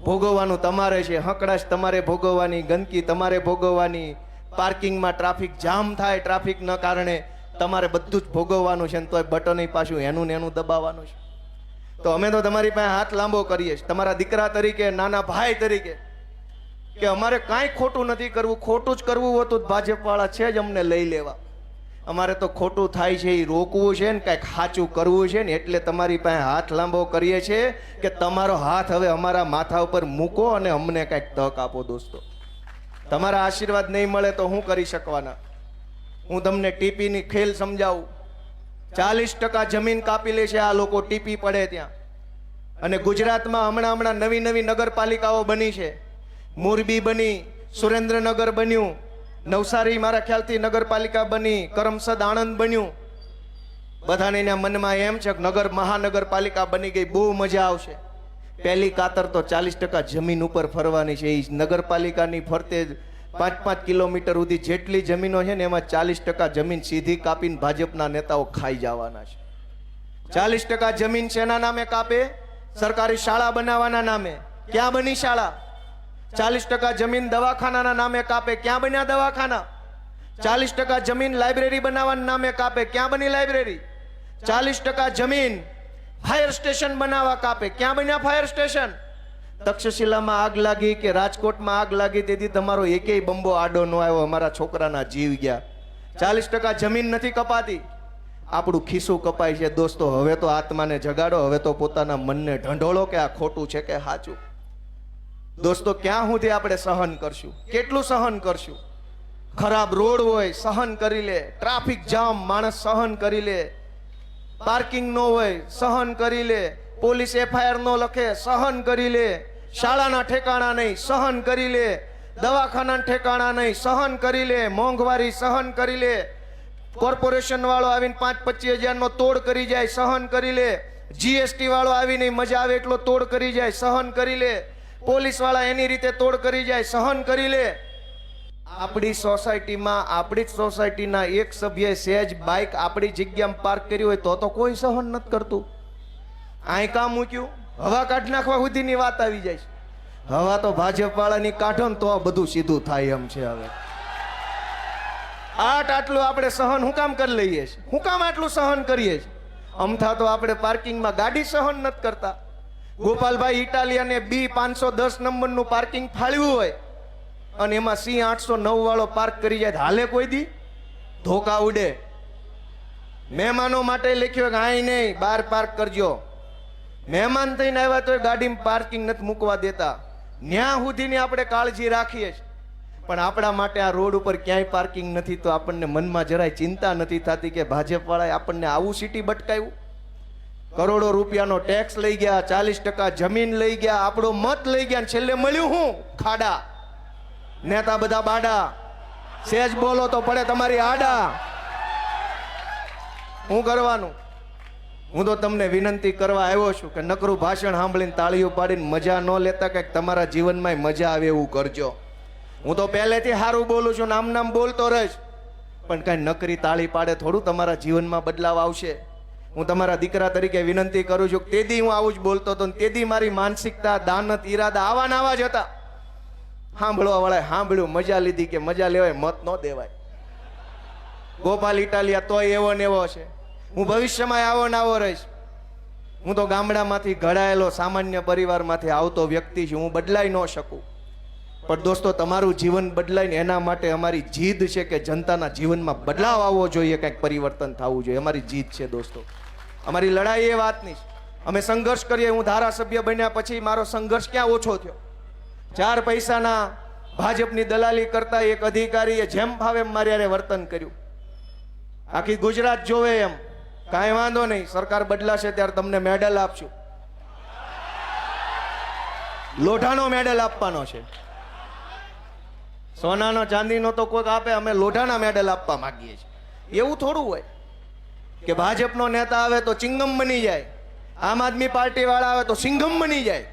S2: ભોગવવાનું તમારે છે, હકડાશ તમારે ભોગવવાની, ગંદકી તમારે ભોગવવાની, પાર્કિંગમાં ટ્રાફિક જામ થાય ટ્રાફિકના કારણે તમારે બધું જ ભોગવવાનું છે, ને તોય બટન પાછું એનું ને એનું દબાવવાનું છે. તો અમે તો તમારી પાસે હાથ લાંબો કરીએ છીએ તમારા દીકરા તરીકે, નાના ભાઈ તરીકે, કે અમારે કાંઈ ખોટું નથી કરવું. ખોટું જ કરવું હોતું ભાજપવાળા છે જ અમને લઈ લેવા. અમારે તો ખોટું થાય છે એ રોકવું છે ને કાંઈક સાચું કરવું છે ને, એટલે તમારી પાસે હાથ લાંબો કરીએ છીએ કે તમારો હાથ હવે અમારા માથા ઉપર મૂકો અને અમને કાંઈક તક આપો. દોસ્તો, તમારા આશીર્વાદ નહીં મળે તો હું કરી શકવાના. હું તમને ટીપીની ખેલ સમજાવું. 40% જમીન કાપી લે છે આ લોકો ટીપી પડે ત્યાં. અને ગુજરાતમાં હમણાં નવી નગરપાલિકાઓ બની છે. મોરબી બની, સુરેન્દ્રનગર બન્યું, નવસારી મારા ખ્યાલથી નગરપાલિકા બની, કરમસદ આણંદ બન્યું. બધાને એના મનમાં એમ છે કે મહાનગરપાલિકા બની ગઈ, બહુ મજા આવશે. પહેલી કાતર તો 40% જમીન ઉપર ફરવાની છે. એ નગરપાલિકાની ફરતે 5-5 કિલોમીટર સુધી જેટલી જમીનો છે ને એમાં 40% જમીન સીધી કાપીને ભાજપના નેતાઓ ખાઈ જવાના છે. 40% જમીન શેના નામે કાપે? સરકારી શાળા બનાવવાના નામે. ક્યાં બની શાળા? 40% જમીન દવાખાનાના નામે કાપે. ક્યાં બન્યા દવાખાના? 40% જમીન લાઇબ્રેરી બનાવવાના નામે કાપે. ક્યાં બની લાઇબ્રેરી? 40% જમીન ફાયર સ્ટેશન બનાવવા કાપે. ક્યાં બન્યા ફાયર સ્ટેશન? તક્ષશિલામાં આગ લાગી કે રાજકોટમાં આગ લાગી તેથી તમારો એકેય બંબો આડો ન આવ્યો, અમારા છોકરાના જીવ ગયા. 40% જમીન નથી કપાતી, આપણું ખિસ્સું કપાય છે. દોસ્તો, હવે તો આત્માને જગાડો, હવે તો પોતાના મનને ઢંઢોળો કે આ ખોટું છે કે સાચું. દોસ્તો, ક્યાં સુધી આપણે સહન કરશું? કેટલું સહન કરશું? ખરાબ રોડ હોય સહન કરી લે, ટ્રાફિક જામ માણસ સહન કરી લે, પાર્કિંગ નો હોય સહન કરી લે, પોલીસ FIR નો લખે સહન કરી લે, શાળાના ઠેકાણા નહીં સહન કરી લે, દવાખાના ઠેકાણા નહીં સહન કરી લે, મોંઘવારી સહન કરી લે, કોર્પોરેશન વાળો આવીને 5-25 હજારનો તોડ કરી જાય સહન કરી લે, GST વાળો આવીને મજા આવે એટલો તોડ કરી જાય સહન કરી લે, પોલીસ વાળા એની રીતે તોડ કરી જાય સહન કરી લે. આપણી સોસાયટીમાં આપણી જ સોસાયટીના એક સભ્યએ સહેજ બાઇક આપણી જગ્યામાં પાર્ક કરી હોય તો કોઈ સહન નથી કરતું. આય કામ મૂક્યું, હવા કાઢ નાખવા સુધીની વાત આવી જાય છે. હવા તો ભાજપ વાળાની કાઢો ને તો બધું સીધું થાય એમ છે. હવે આટલું આપણે સહન હું કામ કરી લઈએ છીએ? હું કામ આટલું સહન કરીએ છીએ? અમથા તો આપણે પાર્કિંગમાં ગાડી સહન નથી કરતા. ગોપાલભાઈ ઇટાલિયાને B510 નંબરનું પાર્કિંગ ફાળવ્યું હોય અને એમાં C809 વાળો પાર્ક કરી જાય, હાલે કોઈ દી? ધોકા ઉડે. મહેમાનો માટે લખ્યું કે આય નહીં, બહાર પાર્ક કરજો. મહેમાન થઈને આવ્યા તો ગાડીમાં પાર્કિંગ નથી મૂકવા દેતા. ન્યા સુધીની આપણે કાળજી રાખીએ છીએ, પણ આપણા માટે આ રોડ ઉપર ક્યાંય પાર્કિંગ નથી. તો આપણને મનમાં જરાય ચિંતા નથી થતી કે ભાજપ વાળાએ આપણને આવું સિટી બટકાવ્યું. કરોડો રૂપિયાનો ટેક્સ લઈ ગયા, 40% જમીન લઈ ગયા, આપણો મત લઈ ગયા, છેલ્લે મળ્યું હું? ખાડા. નેતા બધા બાડા, સેજ બોલો તો પડે તમારી આડા. હું કરવાનું? હું તો તમને વિનંતી કરવા આવ્યો છું કે નકરું ભાષણ સાંભળીને તાળીઓ પાડીને મજા ન લેતા, કંઈક તમારા જીવનમાં મજા આવે એવું કરજો. હું તો પહેલેથી સારું બોલું છું, નામ બોલતો રહીશ, પણ કઈ નકરી તાળી પાડે થોડું તમારા જીવનમાં બદલાવ આવશે. હું તમારા દીકરા તરીકે વિનંતી કરું છું કે તેદી હું આવું જ બોલતો હતો, તેદી મારી માનસિકતા, દાનત, ઈરાદા આવા જ હતા. સાંભળવા વાળા સાંભળ્યું, મજા લીધી કે મજા લેવાય, મત ન દેવાય. ગોપાલ ઇટાલિયા તોય એવો ને એવો છે. હું ભવિષ્યમાં આવો ને આવો રહીશ. હું તો ગામડામાંથી ઘડાયેલો સામાન્ય પરિવારમાંથી આવતો વ્યક્તિ છું. હું બદલાઈ ન શકું, પણ દોસ્તો તમારું જીવન બદલાય ને એના માટે અમારી જીદ છે કે જનતાના જીવનમાં બદલાવ આવવો જોઈએ, કંઈક પરિવર્તન થવું જોઈએ. અમારી જીદ છે દોસ્તો, અમારી લડાઈ એ વાતની છે. અમે સંઘર્ષ કરીએ. હું ધારાસભ્ય બન્યા પછી મારો સંઘર્ષ ક્યાં ઓછો થયો? 4 પૈસાના ભાજપની દલાલી કરતા એક અધિકારીએ જેમ ફાવે એમ મારી હારે વર્તન કર્યું. આખી ગુજરાત જોવે એમ. કાંઈ વાંધો નહીં, સરકાર બદલાશે ત્યારે તમને મેડલ આપશું. લોઢાનો મેડલ આપવાનો છે. સોનાનો ચાંદીનો તો કોઈક આપે, અમે લોઢાના મેડલ આપવા માંગીએ છીએ. એવું થોડું હોય કે ભાજપનો નેતા આવે તો ચિંગમ બની જાય, આમ આદમી પાર્ટી વાળા આવે તો સિંઘમ બની જાય.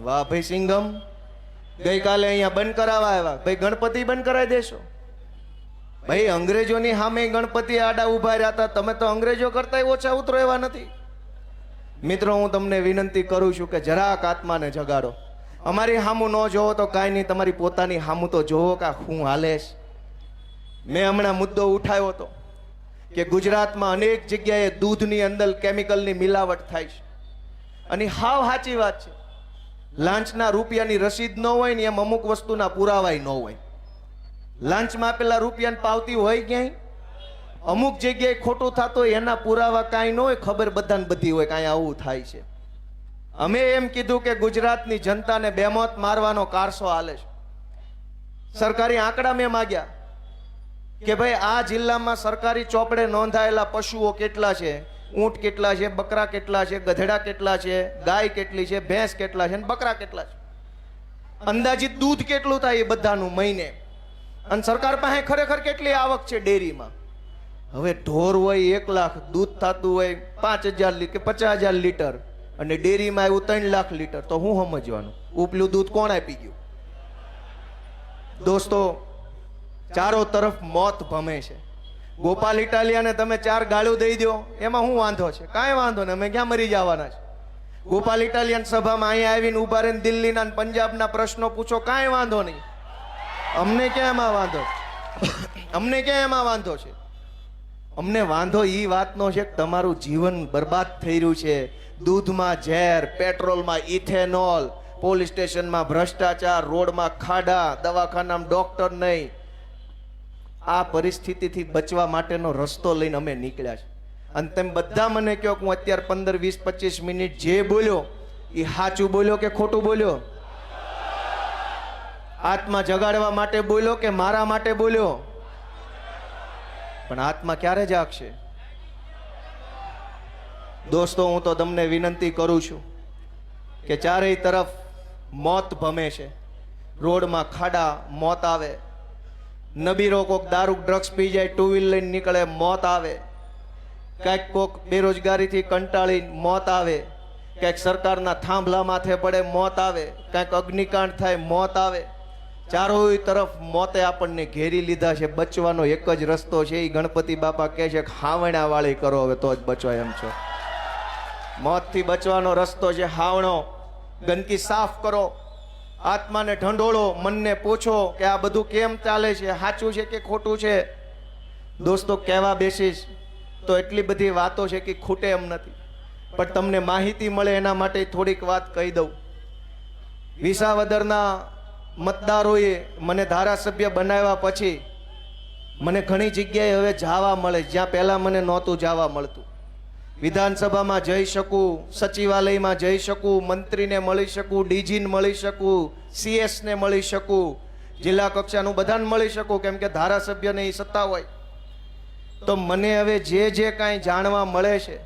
S2: વાહ ભાઈ સિંઘમ, ગઈકાલે અહીંયા બંધ કરાવવા આવ્યા. ભાઈ ગણપતિ બંધ કરાવી દેશો? ભાઈ અંગ્રેજોની સામે ગણપતિ આડા ઉભા રહ્યા હતા, તમે તો અંગ્રેજો કરતા ઓછા ઉતરો એવા નથી. મિત્રો, હું તમને વિનંતી કરું છું કે જરાક આત્માને જગાડો. અમારી હામું ન જોવો તો કાંઈ નહીં, તમારી પોતાની હામું તો જોવો કે હું હાલે છે. મેં હમણાં મુદ્દો ઉઠાવ્યો હતો કે ગુજરાતમાં અનેક જગ્યાએ દૂધની અંદર કેમિકલની મિલાવટ થાય છે, અને હાવ સાચી વાત છે. લાંચના રૂપિયાની રસીદ ન હોય ને એમ અમુક વસ્તુના પુરાવાય ન હોય. લાંચમાં આપેલા રૂપિયાની પાવતી હોય ક્યાંય, અમુક જગ્યાએ ખોટું થતું હોય એના પુરાવા કાંઈ ન હોય, ખબર બધાને બધી હોય કાંઈ આવું થાય છે. અમે એમ કીધું કે ગુજરાતની જનતાને બેમોત મારવાનો કારસો હાલે છે. સરકારી આંકડા મેં માગ્યા કે ભાઈ આ જિલ્લામાં સરકારી ચોપડે નોંધાયેલા પશુઓ કેટલા છે, ઊંટ કેટલા છે, બકરા કેટલા છે, ગધેડા કેટલા છે, ગાય કેટલી છે, ભેંસ કેટલા છે અને બકરા કેટલા છે, અંદાજિત દૂધ કેટલું થાય એ બધાનું મહિને, અને સરકાર પાસે ખરેખર કેટલી આવક છે ડેરીમાં. હવે ઢોર હોય 1 લાખ, દૂધ થતું હોય 5,000 કે 50,000 લીટર, અને ડેરીમાં આવ્યું 3 લાખ લીટર, તો હું સમજવાનું ઉપલું દૂધ કોણ આપી ગયું? દોસ્તો, ચારો તરફ મોત ભમે છે. ગોપાલ ઇટાલિયાને તમે 4 ગાળું દઈ દો, એમાં શું વાંધો છે? કાંઈ વાંધો નહીં, અમે ક્યાં મરી જવાના છે? ગોપાલ ઇટાલિયન સભામાં અહીંયા આવીને ઉભા રહીને દિલ્હીના અને પંજાબના પ્રશ્નો પૂછો, કાંઈ વાંધો નહીં. અમને ક્યાં એમાં વાંધો? અમને ક્યાં એમાં વાંધો છે? અમને વાંધો એ વાતનો છે કે તમારું જીવન બરબાદ થઈ રહ્યું છે. દૂધમાં ઝેર, પેટ્રોલમાં ઇથેનોલ, પોલીસ સ્ટેશનમાં ભ્રષ્ટાચાર, રોડમાં ખાડા, દવાખાનામાં ડોક્ટર નહીં. આ પરિસ્થિતિથી બચવા માટેનો રસ્તો લઈને અમે નીકળ્યા છે. અને તમે બધા મને કહો કે હું અત્યારે 15, 20, 25 મિનિટ જે બોલ્યો એ સાચું બોલ્યો કે ખોટું બોલ્યો? આત્મા જગાડવા માટે બોલ્યો કે મારા માટે બોલ્યો? પણ આત્મા ક્યારે જાગશે? દોસ્તો, હું તો તમને વિનંતી કરું છું કે ચારેય તરફ મોત ભમે છે. રોડમાં ખાડા, મોત આવે. નબીરો કોક દારૂ ડ્રગ્સ પી જાય, 2 વ્હીલ લઈને નીકળે, મોત આવે. કાંઈક કોક બેરોજગારીથી કંટાળી મોત આવે. કાંઈક સરકારના થાંભલા માથે પડે, મોત આવે. કાંઈક અગ્નિકાંડ થાય, મોત આવે. ચારોય તરફ મોતે આપણને ઘેરી લીધા છે. બચવાનો એક જ રસ્તો છે, એ ગણપતિ બાપા કહે છે કે હાવણા વાળી કરો, હવે તો જ બચો એમ છો. મોતથી બચવાનો રસ્તો છે હાવણો. ગંદકી સાફ કરો, આત્માને ઢંઢોળો, મનને પૂછો કે આ બધું કેમ ચાલે છે, સાચું છે કે ખોટું છે. દોસ્તો, કહેવા બેસીશ તો એટલી બધી વાતો છે કે ખૂટે એમ નથી, પણ તમને માહિતી મળે એના માટે થોડીક વાત કહી દઉં. વિસાવદરના મતદારોએ મને ધારાસભ્ય બનાવ્યા પછી મને ઘણી જગ્યાએ હવે જવા મળે, જ્યાં પહેલાં મને નહોતું જવા મળતું. વિધાનસભામાં જઈ શકું, સચિવાલયમાં જઈ શકું, મંત્રીને મળી શકું, ડીજીને મળી શકું, CS ને મળી શકું, જિલ્લા કક્ષાનું બધાને મળી શકું, કેમ કે ધારાસભ્યને એ સત્તા હોય. તો મને હવે જે કાંઈ જાણવા મળે છે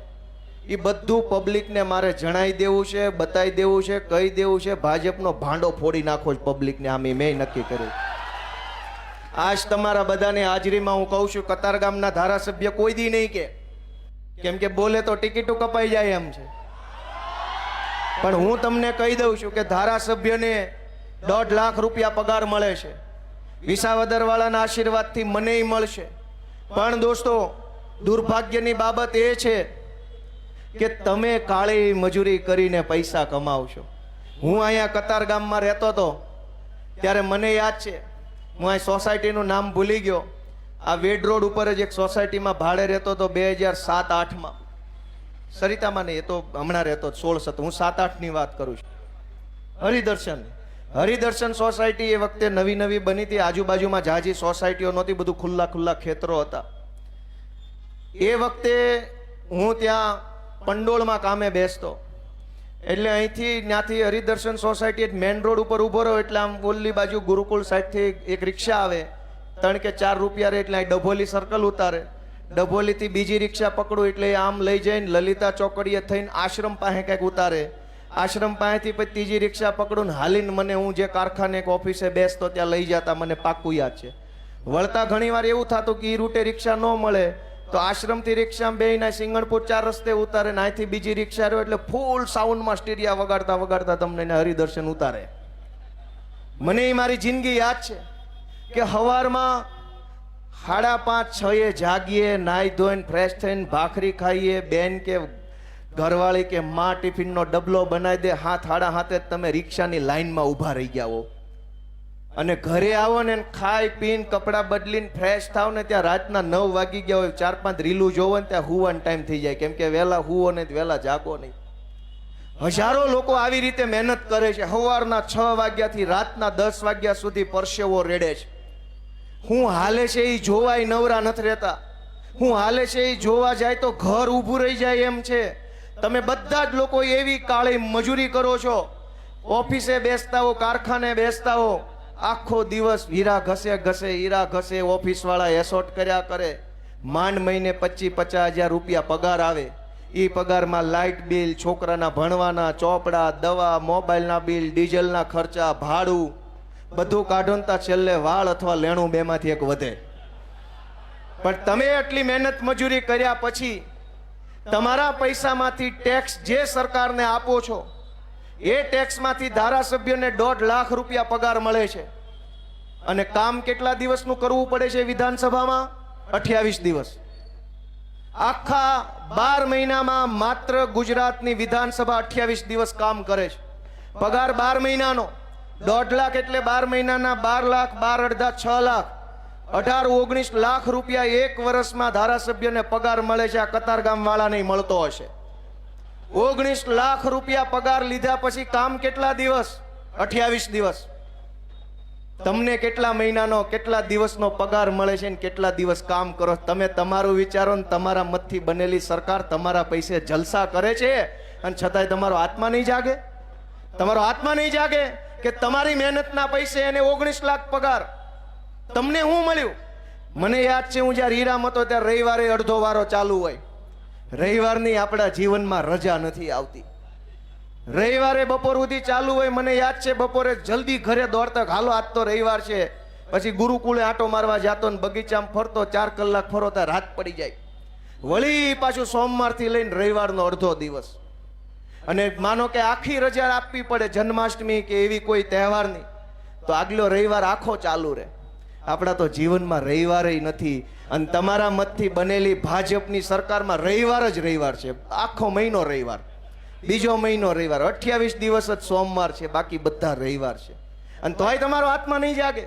S2: એ બધું પબ્લિકને મારે જણાવી દેવું છે, બતાવી દેવું છે, કહી દેવું છે. ભાજપનો ભાંડો ફોડી નાખો જ પબ્લિકને, આમ મેં નક્કી કર્યું. આજ તમારા બધાની હાજરીમાં હું કહું છું, કતારગામના ધારાસભ્ય કોઈ દી નહીં કે, કેમ કે બોલે તો ટિકિટો કપાઈ જાય એમ છે. પણ હું તમને કહી દઉં છું કે ધારાસભ્યને 1.5 લાખ રૂપિયા પગાર મળે છે. વિસાવદર વાળાના આશીર્વાદથી મને મળશે. પણ દોસ્તો, દુર્ભાગ્યની બાબત એ છે કે તમે કાળી મજૂરી કરીને પૈસા કમાવશો. હું અહીંયા કતારગામમાં રહેતો હતો ત્યારે મને યાદ છે, હું અહીં સોસાયટીનું નામ ભૂલી ગયો. આ વેડ રોડ ઉપર જ એક સોસાયટીમાં ભાડે રહેતો હતો 2007-8માં. સરિતામાં નહીં, એ તો હમણાં રહેતો 16-17. હું 7-8ની વાત કરું છું. હરિદર્શન સોસાયટી એ વખતે નવી બની હતી. આજુબાજુમાં જાજી સોસાયટીઓ નહોતી, બધું ખુલ્લા ખેતરો હતા. એ વખતે હું ત્યાં પંડોળમાં કામે બેસતો. એટલે અહીંથી ત્યાંથી હરિદર્શન સોસાયટી મેન રોડ ઉપર ઊભો રહ્યો એટલે આમ ઓલી બાજુ ગુરુકુળ સાઈડથી એક રિક્ષા આવે, 3 કે 4 રૂપિયા રહે એટલે અહીં ડભોલી સર્કલ ઉતારે. ડભોલીથી બીજી રિક્ષા પકડું એટલે આમ લઈ જઈને લલિતા ચોકડીએ થઈને આશ્રમ પાસે કંઈક ઉતારે. આશ્રમ પાસેથી પછી ત્રીજી રિક્ષા પકડું ને હાલીને મને, હું જે કારખાને એક ઓફિસે બેસતો ત્યાં લઈ જતા, મને પાક્કું યાદ છે. વળતા ઘણીવાર એવું થતું કે એ રૂટે રિક્ષા ન મળે તો આશ્રમથી રિક્ષામાં બેહીને સિંગણપુર 4 રસ્તે ઉતારે ને અહીંથી બીજી રિક્ષા રહ્યો એટલે ફૂલ સાઉન્ડમાં સ્ટીરિયા વગાડતા તમને હરિદર્શન ઉતારે. મને એ મારી જિંદગી યાદ છે કે સવારમાં 5:30-6 જાગીએ, નાહી ધોઈને ફ્રેશ થઈને ભાખરી ખાઈએ, બેન કે ઘરવાળી કે માં ટિફિનનો ડબલો બનાવી દે, હાથ હાડા હાથે જ તમે રિક્ષાની લાઈનમાં ઊભા રહી ગયા હો. અને ઘરે આવો ને ખાઈ પીને કપડાં બદલીને ફ્રેશ થાવ ને ત્યાં રાતના 9 વાગી ગયા હોય, 4-5 રીલું જોવો ને ત્યાં હુવાનો ટાઈમ થઈ જાય, કેમ કે વહેલા હુવો ને વહેલા જાગો નહીં. હજારો લોકો આવી રીતે મહેનત કરે છે. સવારના 6 વાગ્યાથી રાતના 10 વાગ્યા સુધી પરસેવો રેડે છે. હું હાલે છે એ જોવાય નવરા નથી રહેતા. હું હાલે છે એ જોવા જાય તો ઘર ઊભું રહી જાય એમ છે. તમે બધા જ લોકો એવી કાળી મજૂરી કરો છો, ઓફિસે બેસતા હો, કારખાને બેસતા હો, આખો દિવસ હીરા ઘસે હીરા ઘસે, ઓફિસ વાળા એસોટ કર્યા કરે. માંડ મહિને 25-50 હજાર રૂપિયા પગાર આવે. એ પગારમાં લાઇટ બિલ, છોકરાના ભણવાના ચોપડા, દવા, મોબાઈલના બિલ, ડીઝલના ખર્ચા, ભાડું બધું કાઢોનતા છેલ્લે વાળ અથવા લેણું બેમાંથી એક વધે. પણ તમે આટલી મહેનત મજૂરી કર્યા પછી તમારા પૈસામાંથી ટેક્સ જે સરકારને આપો છો એ ટેક્સમાંથી ધારાસભ્યને 1.5 લાખ રૂપિયા પગાર મળે છે. અને કામ કેટલા દિવસનું કરવું પડે છે વિધાનસભામાં? 28 દિવસ. આખા 12 મહિનામાં માત્ર ગુજરાતની વિધાનસભા 28 દિવસ કામ કરે છે. પગાર 12 મહિનાનો 1.5 લાખ એટલે 12 મહિનાના 12 લાખ, 12 અડધા 6 લાખ, 18-19 લાખ રૂપિયા એક વર્ષમાં ધારાસભ્યને પગાર મળે છે. આ કતારગામ વાળા નહીં મળતો હશે. 19 લાખ રૂપિયા પગાર લીધા પછી કામ કેટલા દિવસ? 28 દિવસ. તમને કેટલા મહિનાનો કેટલા દિવસનો પગાર મળે છે ને કેટલા દિવસ કામ કરો? તમે તમારું વિચારો ને તમારા મતથી બનેલી સરકાર તમારા પૈસે જલસા કરે છે અને છતાંય તમારો આત્મા નહીં જાગે? તમારો આત્મા નહીં જાગે કે તમારી મહેનતના પૈસે એને 19 લાખ પગાર, તમને શું મળ્યું? મને યાદ છે હું જ્યારે હીરામાં હતો ત્યારે રવિવારે અડધો વારો ચાલુ હોય. રવિવારની આપણા જીવનમાં રજા નથી આવતી. રવિવારે બપોર સુધી ચાલુ હોય. મને યાદ છે બપોરે જલ્દી ઘરે દોડતા, હાલો આજ તો રવિવાર છે. પછી ગુરુકુળે આંટો મારવા જાતો ને બગીચામાં ફરતો, 4 કલાક ફરો ત્યાં રાત પડી જાય. વળી પાછું સોમવારથી લઈને રવિવારનો અડધો દિવસ. અને માનો કે આખી રજા આપવી પડે જન્માષ્ટમી કે એવી કોઈ તહેવારની, તો આગલો રવિવાર આખો ચાલુ રહે. આપણા તો જીવનમાં રવિવાર નથી. અને તમારા મતથી બનેલી ભાજપની સરકારમાં રવિવાર જ રવિવાર છે. આખો મહિનો રવિવાર, બીજો મહિનો રવિવાર, 28 દિવસ જ સોમવાર છે, બાકી બધા રવિવાર છે. અને તોય તમારો આત્મા નહીં જાગે.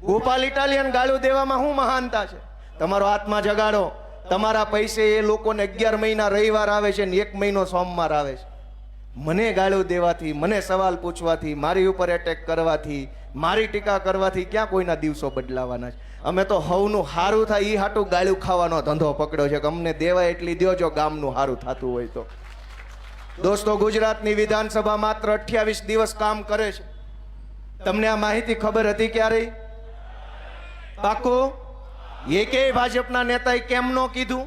S2: ગોપાલ ઇટાલિયન ગાળું દેવામાં શું મહાનતા છે? તમારો આત્મા જગાડો. તમારા પૈસે એ લોકોને 11 મહિના રવિવાર આવે છે ને 1 મહિનો સોમવાર આવે છે. મને ગાળું દેવાથી, મને સવાલ પૂછવાથી, મારી ઉપર એટેક કરવાથી, મારી ટીકા કરવાથી ક્યાં કોઈના દિવસો બદલાવાના છે? અમે તો હવનું હારું થાય એ હાટું ગાળું ખાવાનો ધંધો પકડ્યો છે કે અમને દેવાય એટલી દ્યો જો ગામનું હારું થતું હોય તો. દોસ્તો, ગુજરાતની વિધાનસભા માત્ર 28 દિવસ કામ કરે છે. તમને આ માહિતી ખબર હતી ક્યારે? પાકો? એકેય ભાજપના નેતાએ કેમ ન કીધું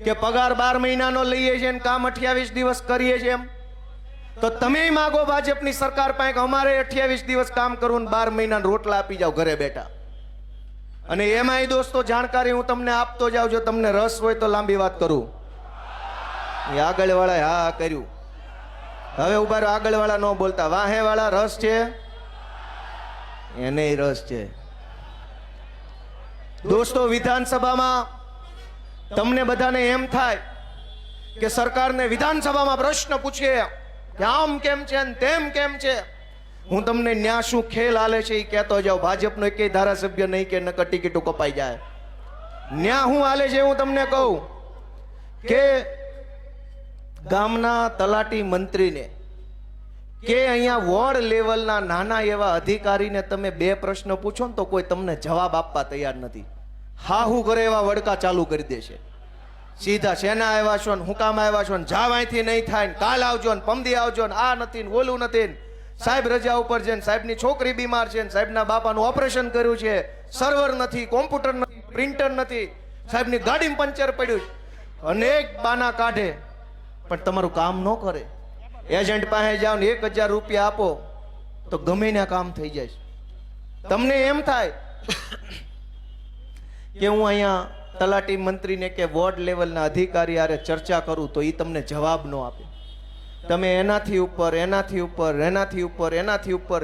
S2: કે પગાર 12 મહિનાનો લઈએ છીએ ને કામ 28 દિવસ કરીએ છીએ એમ? તો તમે માગો ભાજપની સરકાર પાસે કે અમારે 28 દિવસ કામ કરવું ને 12 મહિના રોટલા આપી જાવ ઘરે બેઠા. અને એમાંય દોસ્તો જાણકારી હું તમને આપતો જાઉં. જો તમને રસ હોય તો લાંબી વાત કરું. આગળ વાળા હા કર્યું. હવે ઉભા રહો, આગળ વાળા ન બોલતા. વાહે વાળા રસ છે, એને રસ છે. દોસ્તો, વિધાનસભામાં તમને બધાને એમ થાય કે સરકારને વિધાનસભામાં પ્રશ્ન પૂછીએ કે આમ કેમ છે ને તેમ કેમ છે. હું તમને ન્યા શું ખેલ હાલે છે એ કહેતો જાઉં. ભાજપનો એકેય ધારાસભ્ય નહીં કે નકર ટિકિટો કપાઈ જાય. ન્યા શું હાલે છે હું તમને કહું કે ગામના તલાટી મંત્રીને કે અહીંયા વોર્ડ લેવલના નાના એવા અધિકારીને તમે 2 પ્રશ્ન પૂછો ને તો કોઈ તમને જવાબ આપવા તૈયાર નથી. હા હું કરે એવા વડકા ચાલુ કરી દેશે. સીધા શેના આવ્યા છો ને હું કામ આવ્યા છો ને જાવ અહીંથી નહીં થાય ને કાલ આવજો ને પમદી આવજો ને આ નથી ને ઓલું નથી ને સાહેબ રજા ઉપર છે ને સાહેબની છોકરી બીમાર છે ને સાહેબના બાપાનું ઓપરેશન કર્યું છે, સર્વર નથી, કોમ્પ્યુટર નથી, પ્રિન્ટર નથી, સાહેબની ગાડીમાં પંચર પડ્યું છે. અનેક બાના કાઢે પણ તમારું કામ ન કરે. એજન્ટ પાસે જાઓ ને 1000 રૂપિયા આપો તો ગમે ના કામ થઈ જાય છે. તમને એમ થાય કે હું અહીંયા તલાટી મંત્રીને કે વોર્ડ લેવલના અધિકારી આરે ચર્ચા કરું તો એ તમને જવાબ ન આપે. તમે એનાથી ઉપર, એનાથી ઉપર, એનાથી ઉપર, એનાથી ઉપર,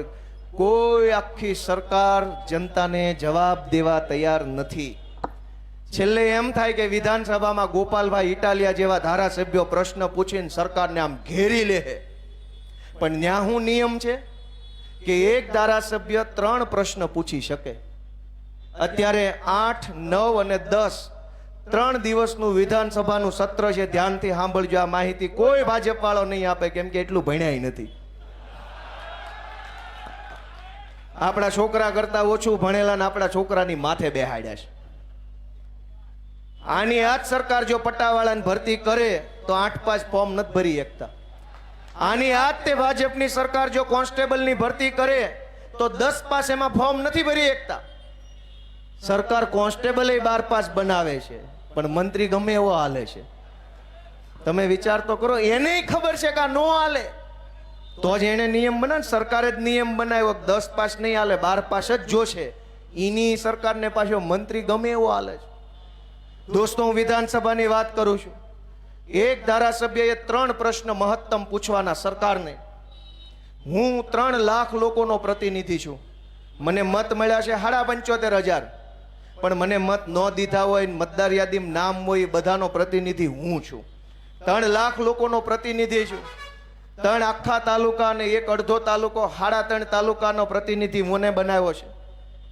S2: કોઈ આખી સરકાર જનતાને જવાબ દેવા તૈયાર નથી. છેલ્લે એમ થાય કે વિધાનસભામાં ગોપાલભાઈ ઇટાલિયા જેવા ધારાસભ્યો પ્રશ્ન પૂછીને સરકારને આમ ઘેરી લે. પણ ત્યાં શું નિયમ છે કે એક ધારાસભ્ય 3 પ્રશ્ન પૂછી શકે. અત્યારે 8, 9 અને 10 3 દિવસનું વિધાનસભાનું સત્ર છે. ધ્યાનથી સાંભળજો આ માહિતી. કોઈ ભાજપ વાળો નહીં આપે, કેમ કે એટલું ભણ્યા નથી. આપણા છોકરા કરતા ઓછું ભણેલા ને આપણા છોકરાની માથે બેહાડ્યા છે. આની આ જ સરકાર જો પટ્ટાવાળાની ભરતી કરે તો 8-5 ફોર્મ નથી ભરી શકતા. આની આ જ તે ભાજપની સરકાર જો કોન્સ્ટેબલની ભરતી કરે તો 10 પાસ એમાં ફોર્મ નથી ભરી શકતા. સરકાર કોન્સ્ટેબલ 12 પાસ બનાવે છે, પણ મંત્રી ગમે એવો હાલે છે. તમે વિચાર તો કરો. એને ખબર છે કે આ નો હાલે, તો જ એને નિયમ બનાવે. સરકારે જ નિયમ બનાવ્યો 10 પાસ નહીં હાલે, 12 પાસ જ જોશે. એની સરકારને પાછો મંત્રી ગમે એવો હાલે છે. દોસ્તો, હું વિધાનસભાની વાત કરું છું. એક ધારાસભ્યએ 3 પ્રશ્ન મહત્તમ પૂછવાના સરકારને. હું 3 લાખ લોકોનો પ્રતિનિધિ છું. મને મત મળ્યા છે 75,000, પણ મને મત ન દીધા હોય, મતદાર યાદીમાં નામ હોય, બધાનો પ્રતિનિધિ હું છું. 3 લાખ લોકોનો પ્રતિનિધિ છું. 3 આખા તાલુકા અને 1 અડધો તાલુકો, 3.5 તાલુકાનો પ્રતિનિધિ મને બનાવ્યો છે.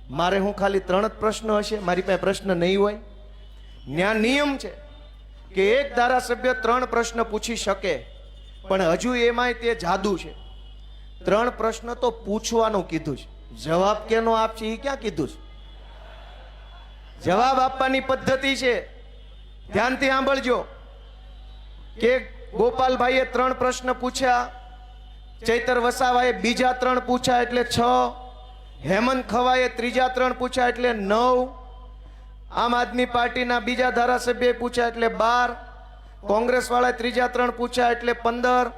S2: મારે હું ખાલી 3 જ પ્રશ્ન હશે? મારી પાસે પ્રશ્ન નહીં હોય? ન્યા નિયમ છે કે એક ધારાસભ્ય 3 પ્રશ્ન પૂછી શકે, પણ હજુ એમાંય તે જાદુ છે. 3 પ્રશ્ન તો પૂછવાનું કીધું છે, જવાબ કેનો આપશે એ ક્યાં કીધું છે? જવાબ આપવાની પદ્ધતિ છે. ધ્યાનથી સાંભળજો કે ગોપાલભાઈએ 3 પ્રશ્ન પૂછ્યા, ચૈતર વસાવાએ બીજા 3 પૂછ્યા એટલે 6, હેમંત ખવાએ ત્રીજા 3 પૂછ્યા એટલે 9, આમ આદમી પાર્ટીના બીજા ધારાસભ્યએ પૂછ્યા એટલે 12, કોંગ્રેસ વાળાએ ત્રીજા 3 પૂછ્યા એટલે 15.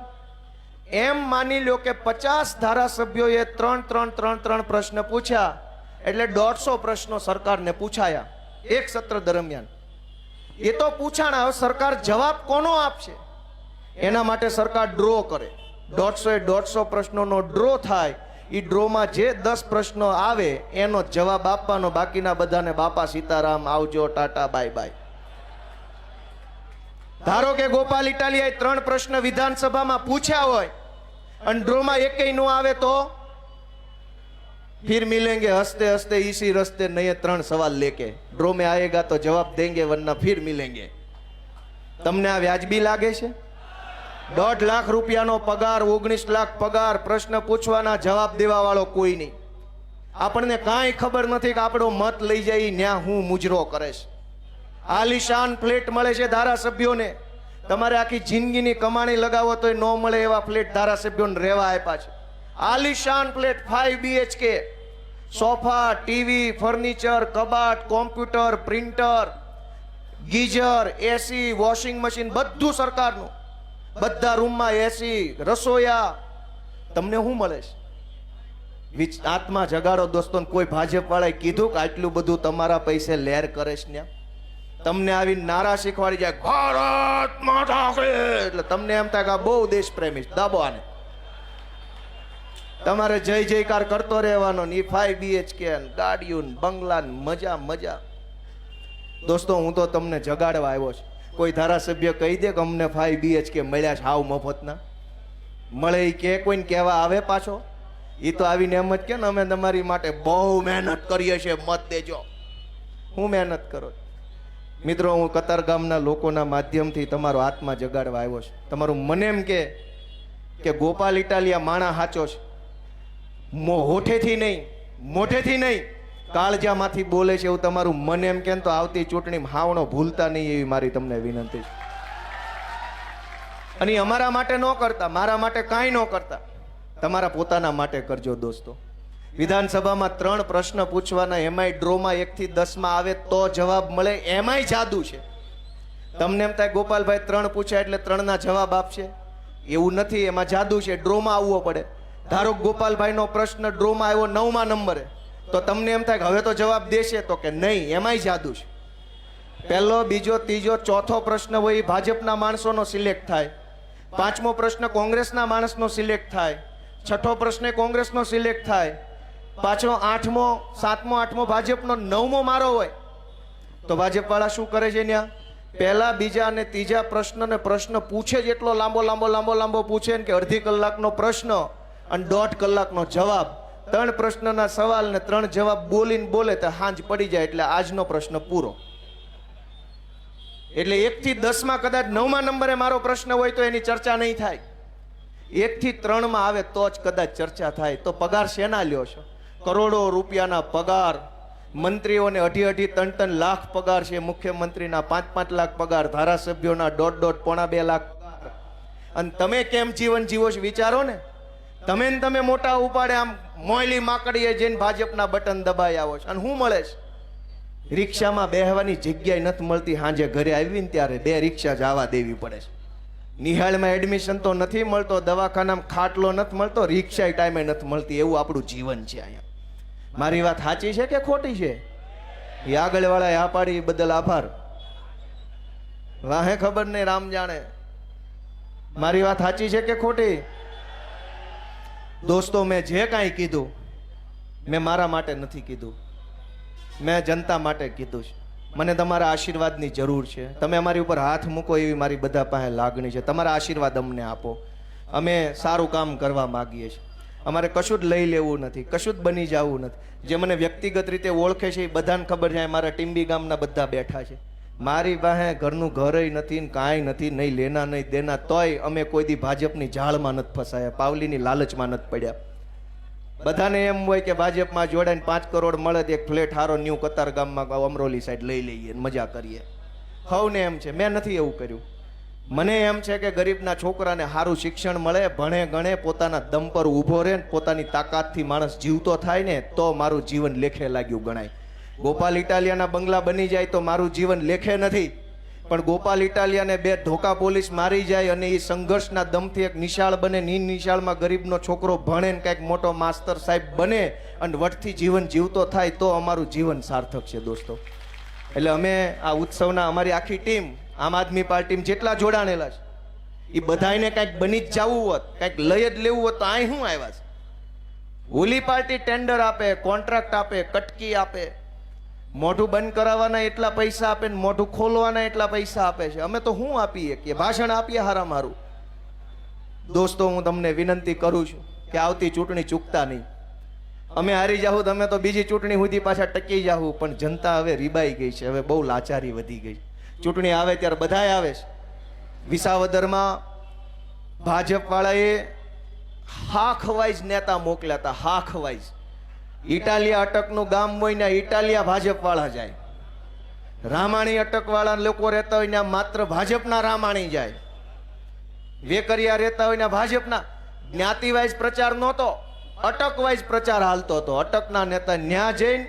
S2: એમ માની લો કે 50 ધારાસભ્યોએ 3 પ્રશ્ન પૂછ્યા એટલે 150 પ્રશ્નો સરકારને પૂછાયા એક સત્ર દરમિયાન. એ તો પૂછાણા. હવે સરકાર જવાબ કોનો આપશે? એના માટે સરકાર ડ્રો કરે. 150 પ્રશ્નોનો ડ્રો થાય. એ ડ્રોમાં જે 10 પ્રશ્નો આવે એનો જવાબ આપવાનો, બાકીના બધાને બાપા સીતારામ, આવજો, ટાટા, બાય બાય. ધારો કે ગોપાલ ઇટાલિયાએ 3 પ્રશ્ન વિધાનસભામાં પૂછ્યા હોય અને ડ્રોમાં એકેય નો આવે તો फिर मिलेंगे हंसते हंसते इसी रस्ते नए 3 सवाल लेके. ड्रो में आएगा तो जवाब देंगे, वरना फिर मिलेंगे. તમને આ વ્યાજબી લાગે છે? 1.5 લાખ રૂપિયાનો પગાર, 19 લાખ પગાર, પ્રશ્ન પૂછવાના, જવાબ દેવા વાળો કોઈ નહીં. આપણને કાંઈ ખબર નથી કે આપણો મત લઈ જાય ન્યા હું મુજરો કરે છે. આલિશાન ફ્લેટ મળે છે ધારાસભ્યોને. તમારે આખી જિંદગીની કમાણી લગાવો તોય ન મળે એવા ફ્લેટ ધારાસભ્યોને રહેવા આપ્યા છે. આલિશાન flat, 5 BHK, sofa, TV, furniture, કબાટ, computer, printer, geyser, AC, washing machine, બધું સરકારનું. બધા રૂમમાં એસી, રસોયા. તમને શું મળે છે? આત્મા જગાડો દોસ્તો. કોઈ ભાજપ વાળાએ કીધું કે આટલું બધું તમારા પૈસે લેર કરે છે ને? તમને આવી નારા શીખવાડી જાય ભારત માતા કી, એટલે તમને એમ થાય કે આ બહુ દેશ પ્રેમી. દાબો આને. તમારે જય જયકાર કરતો રહેવાનો ને 5 BHK ગાડીઓ, બંગલા, મજા મજા. દોસ્તો, હું તો તમને જગાડવા આવ્યો છું. કોઈ ધારાસભ્ય કહી દે કે અમને 5 BHK મળ્યા છે હાવ મફતના? મળે એ કે કોઈને કહેવા આવે પાછો? એ તો આવીને એમ જ કે ને અમે તમારી માટે બહુ મહેનત કરીએ છીએ, મત દેજો. હું મહેનત કરો? મિત્રો, હું કતારગામના લોકોના માધ્યમથી તમારો આત્મા જગાડવા આવ્યો છું. તમારું મને એમ કે ગોપાલ ઇટાલિયા માણા સાચો છે. હોઠેથી નહીં, મોઢેથી નહીં, કાળજામાંથી બોલે છે એવું તમારું મને એમ કે તો આવતી ચૂંટણીમાં હાવણો ભૂલતા નહીં, એવી મારી તમને વિનંતી છે. અને અમારા માટે ન કરતા, મારા માટે કાંઈ ન કરતા, તમારા પોતાના માટે કરજો દોસ્તો. વિધાનસભામાં 3 પ્રશ્ન પૂછવાના, એમાંય ડ્રોમાં 1 થી 10 માં આવે તો જવાબ મળે, એમાંય જાદુ છે. તમને એમ થાય ગોપાલભાઈ 3 પૂછ્યા એટલે 3 ના જવાબ આપશે, એવું નથી. એમાં જાદુ છે. ડ્રોમાં આવવો પડે. ધારો ગોપાલભાઈનો પ્રશ્ન ડ્રોમાં આવ્યો 9મા નંબરે, તો તમને એમ થાય કે હવે તો જવાબ દેશે, તો કે નહીં, એમાંય જાદુ છે. પહેલો, બીજો, ત્રીજો, ચોથો પ્રશ્ન હોય એ ભાજપના માણસોનો સિલેક્ટ થાય. 5મો પ્રશ્ન કોંગ્રેસના માણસનો સિલેક્ટ થાય. 6થો પ્રશ્ન કોંગ્રેસનો સિલેક્ટ થાય. પાછો 8મો, 7મો, 8મો ભાજપનો, 9મો મારો હોય. તો ભાજપવાળા શું કરે છે ત્યાં? પહેલા બીજા અને ત્રીજા પ્રશ્ન પૂછે જ એટલો લાંબો પૂછે ને કે અડધી કલાકનો પ્રશ્ન અને 1.5 કલાકનો જવાબ. 3 પ્રશ્નના સવાલ ને 3 જવાબ બોલે તો હાંજ પડી જાય એટલે આજનો પ્રશ્ન પૂરો. એટલે 1 થી 10 માં કદાચ 9મા નંબરે મારો પ્રશ્ન હોય તો એની ચર્ચા નહીં થાય. 1 થી 3 માં આવે તો જ કદાચ ચર્ચા થાય. તો પગાર શેના લ્યો છો? કરોડો રૂપિયાના પગાર, મંત્રીઓને 2.5-3 લાખ પગાર છે, મુખ્યમંત્રીના 5-5 લાખ પગાર, ધારાસભ્યોના 1.5 પોણા 2 લાખ પગાર. અને તમે કેમ જીવન જીવો છો વિચારો ને. તમે મોટા ઉપાડે આમ મોયલી માકડીએ જઈને ભાજપના બટન દબાઈ આવો છો અને શું મળે છે? રિક્ષામાં બેહવાની જગ્યાએ નથી મળતી. સાંજે ઘરે આવીને ત્યારે 2 રિક્ષા જવા દેવી પડે છે. નિહાળમાં એડમિશન તો નથી મળતો, દવાખાનામાં ખાટલો નથી મળતો, રિક્ષા ટાઈમે નથી મળતી. એવું આપણું જીવન છે અહીંયા. મારી વાત સાચી છે કે ખોટી છે? એ આગળ વાળા આ પાડી બદલ આભાર. વાહે ખબર નહીં, રામ જાણે. મારી વાત સાચી છે કે ખોટી? દોસ્તો, મેં જે કાંઈ કીધું મેં મારા માટે નથી કીધું, મેં જનતા માટે કીધું છે. મને તમારા આશીર્વાદની જરૂર છે. તમે અમારી ઉપર હાથ મૂકો એવી મારી બધા પાસે લાગણી છે. તમારા આશીર્વાદ અમને આપો. અમે સારું કામ કરવા માગીએ છીએ. અમારે કશું જ લઈ લેવું નથી, કશું જ બની જવું નથી. જે મને વ્યક્તિગત રીતે ઓળખે છે એ બધાને ખબર છે. મારા ટીંબી ગામના બધા બેઠા છે. મારી પાસે ઘરનું ઘરય નથી ને કાંઈ નથી, નહીં લેના નહીં દેના. તોય અમે કોઈ દી ભાજપની જાળમાં નથી ફસાયા, પાવલીની લાલચમાં નથી પડ્યા. બધાને એમ હોય કે ભાજપમાં જોડાઈને 5 કરોડ મળે તો એક ફ્લેટ હારો ન્યૂ કતાર ગામમાં અમરોલી સાઈડ લઈ લઈએ, મજા કરીએ. હવને એમ છે. મેં નથી એવું કર્યું. મને એમ છે કે ગરીબના છોકરાને સારું શિક્ષણ મળે, ભણે ગણે, પોતાના દમ પર ઊભો રહે, પોતાની તાકાતથી માણસ જીવતો થાય ને તો મારું જીવન લેખે લાગ્યું ગણાય. ગોપાલ ઇટાલિયાના બંગલા બની જાય તો મારું જીવન લેખે નથી. પણ ગોપાલ ઇટાલિયાને 2 ધોકા પોલીસ મારી જાય અને એ સંઘર્ષના દમથી એક નિશાળ બને, નિશાળમાં ગરીબનો છોકરો ભણે ને કંઈક મોટો માસ્તર સાહેબ બને અને વટથી જીવન જીવતો થાય તો અમારું જીવન સાર્થક છે દોસ્તો. એટલે અમે આ ઉત્સવના અમારી આખી ટીમ, આમ આદમી પાર્ટીમાં જેટલા જોડાણેલા છે એ બધાને કંઈક બની જ જવું હોત, કંઈક લઈ જ લેવું હોત તો અહીં શું આવ્યા છે? ઓલી પાર્ટી ટેન્ડર આપે, કોન્ટ્રાક્ટ આપે, કટકી આપે, મોઢું બંધ કરાવવાના એટલા પૈસા આપે ને મોઢું ખોલવાના એટલા પૈસા આપે છે. અમે તો શું આપીએ કે ભાષણ આપીએ હારા મારું. દોસ્તો, હું તમને વિનંતી કરું છું કે આવતી ચૂંટણી ચૂકતા નહીં. અમે હારી જાહું તમે તો બીજી ચૂંટણી સુધી પાછા ટકી જાહું. પણ જનતા હવે રીબાઈ ગઈ છે, હવે બહુ લાચારી વધી ગઈ. ચૂંટણી આવે ત્યારે બધાય આવે છે. વિસાવદરમાં ભાજપ વાળાએ હાખ વાઇઝ નેતા મોકલ્યા હતા, હાખ વાઇઝ. ઇટાલિયા અટકનું ગામ હોય ને ઇટાલિયા ભાજપ વાળા જાય. રામાણી અટક વાળા લોકો રહેતા હોય ને માત્ર ભાજપના રામાણી જાય. વેકરિયા રહેતા હોય ને ભાજપના. જ્ઞાતિ વાઇઝ પ્રચાર નહોતો, અટક વાઇઝ પ્રચાર હાલતો હતો. અટકના નેતા ન્યા જઈને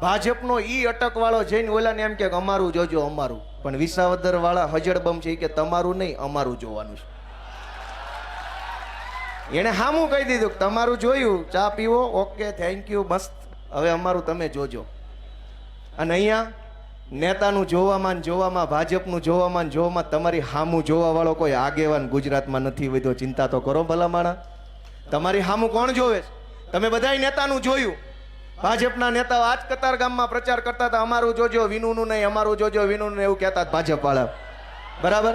S2: ભાજપનો ઈ અટક વાળો જઈને ઓલાને એમ કે અમારું જોજો, અમારું. પણ વિસાવદર વાળા હજડબમ છે કે તમારું નહીં, અમારું જોવાનું છે. એને હામું કહી દીધું તમારું જોયું, ચા પીવો, ઓકે થેન્ક યુ, મસ્ત, હવે અમારું તમે જોજો. અને અહીંયા નેતાનું જોવામાં ભાજપનું જોવામાં તમારી હામું જોવા વાળો કોઈ આગેવાન ગુજરાતમાં નથી વધ્યો. ચિંતા તો કરો ભલા માણા. તમારી હામું કોણ જોવે છે? તમે બધાય નેતાનું જોયું. ભાજપના નેતાઓ આજ કતાર ગામમાં પ્રચાર કરતા હતા, અમારું જોજો, વિનુનું નહીં, અમારું જોજો, વિનુનું, એવું કહેતા ભાજપ વાળા. બરાબર?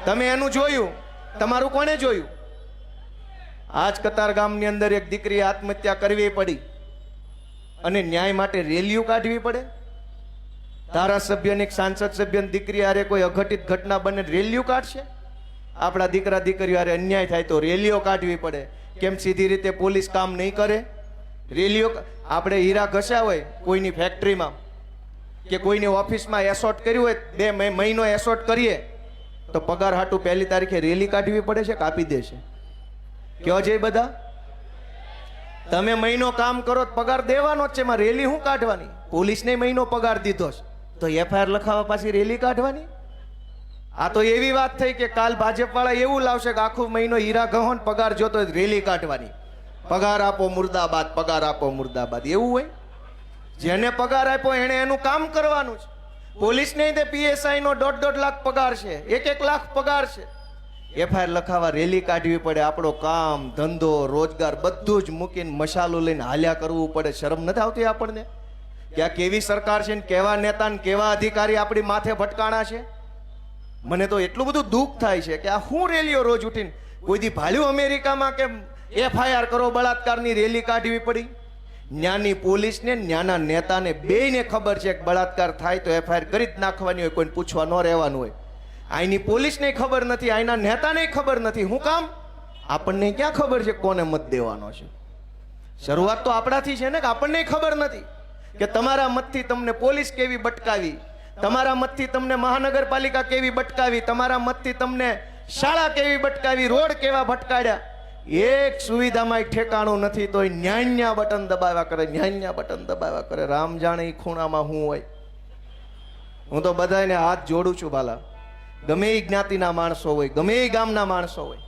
S2: તમે એનું જોયું, તમારું કોને જોયું? આજ કતાર ગામની અંદર એક દીકરીએ આત્મહત્યા કરવી પડી અને ન્યાય માટે રેલીઓ કાઢવી પડે. ધારાસભ્યની, સાંસદ સભ્યની દીકરી હારે કોઈ અઘટિત ઘટના બને રેલીઓ કાઢશે? આપણા દીકરા દીકરીઓ હારે અન્યાય થાય તો રેલીઓ કાઢવી પડે. કેમ સીધી રીતે પોલીસ કામ નહીં કરે? રેલીઓ. આપણે હીરા ઘસ્યા હોય કોઈની ફેક્ટરીમાં કે કોઈની ઓફિસમાં એસોર્ટ કર્યું હોય, 2 મહિનો એસોર્ટ કરીએ તો પગાર હાટું 1લી તારીખે રેલી કાઢવી પડે છે કે આપી દેશે? કયો છે બધા? તમે મહિનો કામ કરો તો પગાર દેવાનો જ છે, એમાં રેલી શું કાઢવાની? પોલીસને મહિનો પગાર દીધો છે તો એફઆઈઆર લખાવવા પાછી રેલી કાઢવાની? આ તો એવી વાત થઈ કે કાલ ભાજપ વાળા એવું લાવશે કે આખો મહિનો હીરા ગહોન પગાર જોતો રેલી કાઢવાની. પગાર આપો મુર્દાબાદ, પગાર આપો મુર્દાબાદ. એવું હોય? જેને પગાર આપ્યો એને એનું કામ કરવાનું છે. પોલીસને તે પીએસઆઈ નો 1.5 લાખ પગાર છે, 1 લાખ પગાર છે. એફઆઈઆર લખાવા રેલી કાઢવી પડે. આપણો કામ ધંધો રોજગાર બધું જ મૂકીને મસાલો લઈને હાલ્યા કરવું પડે. શરમ નથી આવતી આપણને કે આ કેવી સરકાર છે ને કેવા નેતા ને કેવા અધિકારી આપણી માથે ભટકાણા છે. મને તો એટલું બધું દુઃખ થાય છે કે આ હું રેલીઓ રોજ ઉઠીને કોઈ દી ભાલ્યું અમેરિકામાં કે FIR કરો બળાત્કારની રેલી કાઢવી પડી. ન્યાની પોલીસને ન્યાના નેતાને બેયને ખબર છે કે બળાત્કાર થાય તો FIR કરી જ નાખવાની હોય, કોઈને પૂછવા ન રહેવાનું હોય. અહીંની પોલીસને ખબર નથી, અહીંના નેતાને ખબર નથી. હું કામ? આપણને ક્યાં ખબર છે કોને મત દેવાનો છે? શરૂઆત તો આપણાથી છે ને કે આપણને ખબર નથી કે તમારા મતથી તમને પોલીસ કેવી બટકાવી, તમારા મતથી તમને મહાનગરપાલિકા કેવી બટકાવી, તમારા મતથી તમને શાળા કેવી બટકાવી, રોડ કેવા ભટકાડ્યા. એક સુવિધામાં ઠેકાણું નથી તોય ન્યાન્યા બટન દબાવ્યા કરે, ન્યાન્યા બટન દબાવ્યા કરે. રામ જાણે એ ખૂણામાં હું હોય. હું તો બધાને હાથ જોડું છું બાલા, ગમે એ જ્ઞાતિના માણસો હોય, ગમે એ ગામના માણસો હોય,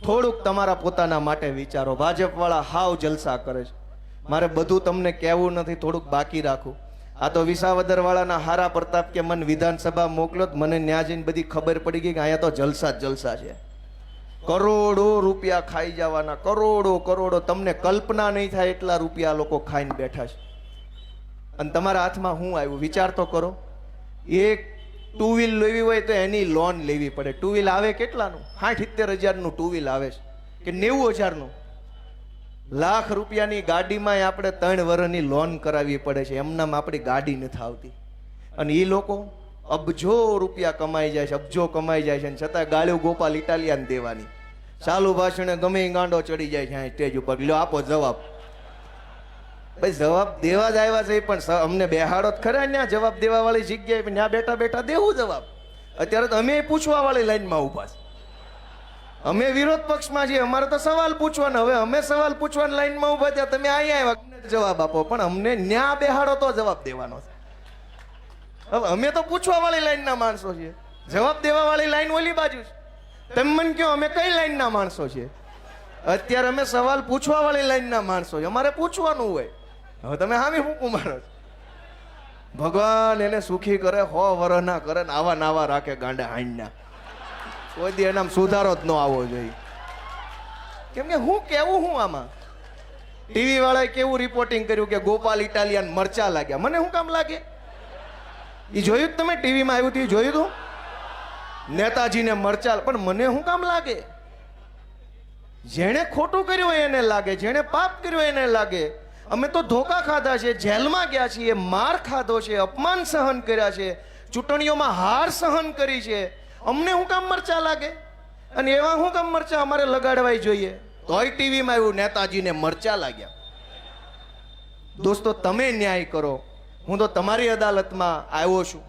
S2: થોડુંક તમારા પોતાના માટે વિચારો. ભાજપ વાળા હાવ જલસા કરે છે. મારે બધું તમને કહેવું નથી, થોડુંક બાકી રાખું. આ તો વિસાવદર વાળાના હારા પ્રતાપ કે મને વિધાનસભા મોકલ્યો, મને ન્યા જઈને બધી ખબર પડી ગઈ કે અહીંયા તો જલસા જ જલસા છે. કરોડો રૂપિયા ખાઈ જવાના, કરોડો. તમને કલ્પના નહીં થાય એટલા રૂપિયા લોકો ખાઈને બેઠા છે. અને તમારા હાથમાં હું આવ્યું વિચાર તો કરો. એક ટુ વ્હીલ લેવી હોય તો એની લોન લેવી પડે. ટુ વ્હીલ આવે કેટલાનું? 60-70,000નું ટુ વ્હીલ આવે છે કે 90,000નું. લાખ રૂપિયાની ગાડીમાં આપણે 3 વર્ષની લોન કરાવવી પડે છે. એમનામ આપણી ગાડી નથી આવતી. અને એ લોકો અબજો રૂપિયા કમાઈ જાય છે, અબજો કમાઈ જાય છે, છતાં ગાળ્યો ગોપાલ ઇટાલિયાને દેવાની. ચાલુ ભાષણે ગમે એ ગાંડો ચડી જાય છે સ્ટેજ ઉપર. લ્યો આપો જવાબ. ભાઈ જવાબ દેવા જ આવ્યા છે, પણ અમને બેહાડો જ ખરા ત્યાં જવાબ દેવા વાળી જગ્યાએ. ત્યાં બેઠા બેઠા દેવું જવાબ. અત્યારે તો અમે પૂછવા વાળી લાઈનમાં ઉભા છે. અમે વિરોધ પક્ષમાં છીએ, અમારે તો સવાલ પૂછવાના. હવે અમે સવાલ પૂછવાની લાઈનમાં ઉભા થયા, તમે અહીંયા આવ્યા જવાબ આપો, પણ અમને ન્યા બેહાડો તો જવાબ દેવાનો છે. હવે અમે તો પૂછવા વાળી લાઈનના માણસો છીએ, જવાબ દેવા વાળી લાઈન ઓલી બાજુ છે. તમે મને કહો અમે કઈ લાઈનના માણસો છીએ? અત્યારે અમે સવાલ પૂછવા વાળી લાઈનના માણસો છીએ, અમારે પૂછવાનું હોય. હવે તમે હામી હું કુમારો છો? ભગવાન એને સુખી કરે, 100 વર્ષ ના કરે ને આવા નાવા રાખે ગાંડા હાંડના. કોઈ દી એનામ સુધારો જ ન આવવો જોઈએ. કેમ કે હું કેવું હું આમાં ટીવી વાળાએ કેવું રિપોર્ટિંગ કર્યું કે ગોપાલ ઇટાલિયન મરચા લાગ્યા. મને શું કામ લાગે? એ જોયું તમે ટીવીમાં આવ્યું હતું, જોયું હતું નેતાજીને મરચા. પણ મને શું કામ લાગે? જેણે ખોટું કર્યું એને લાગે, જેણે પાપ કર્યું એને લાગે. અમે તો ધોકા ખાધા છે, જેલમાં ગયા છીએ, માર ખાધો છે, અપમાન સહન કર્યા છે, ચૂંટણીઓમાં હાર સહન કરી છે. અમને શું કામ મરચા લાગે? અને એવા શું કામ મરચા અમારે લગાડવાય જોઈએ? તોય ટીવીમાં આવ્યું નેતાજીને મરચા લાગ્યા. દોસ્તો તમે ન્યાય કરો. હું તો તમારી અદાલતમાં આવ્યો છું.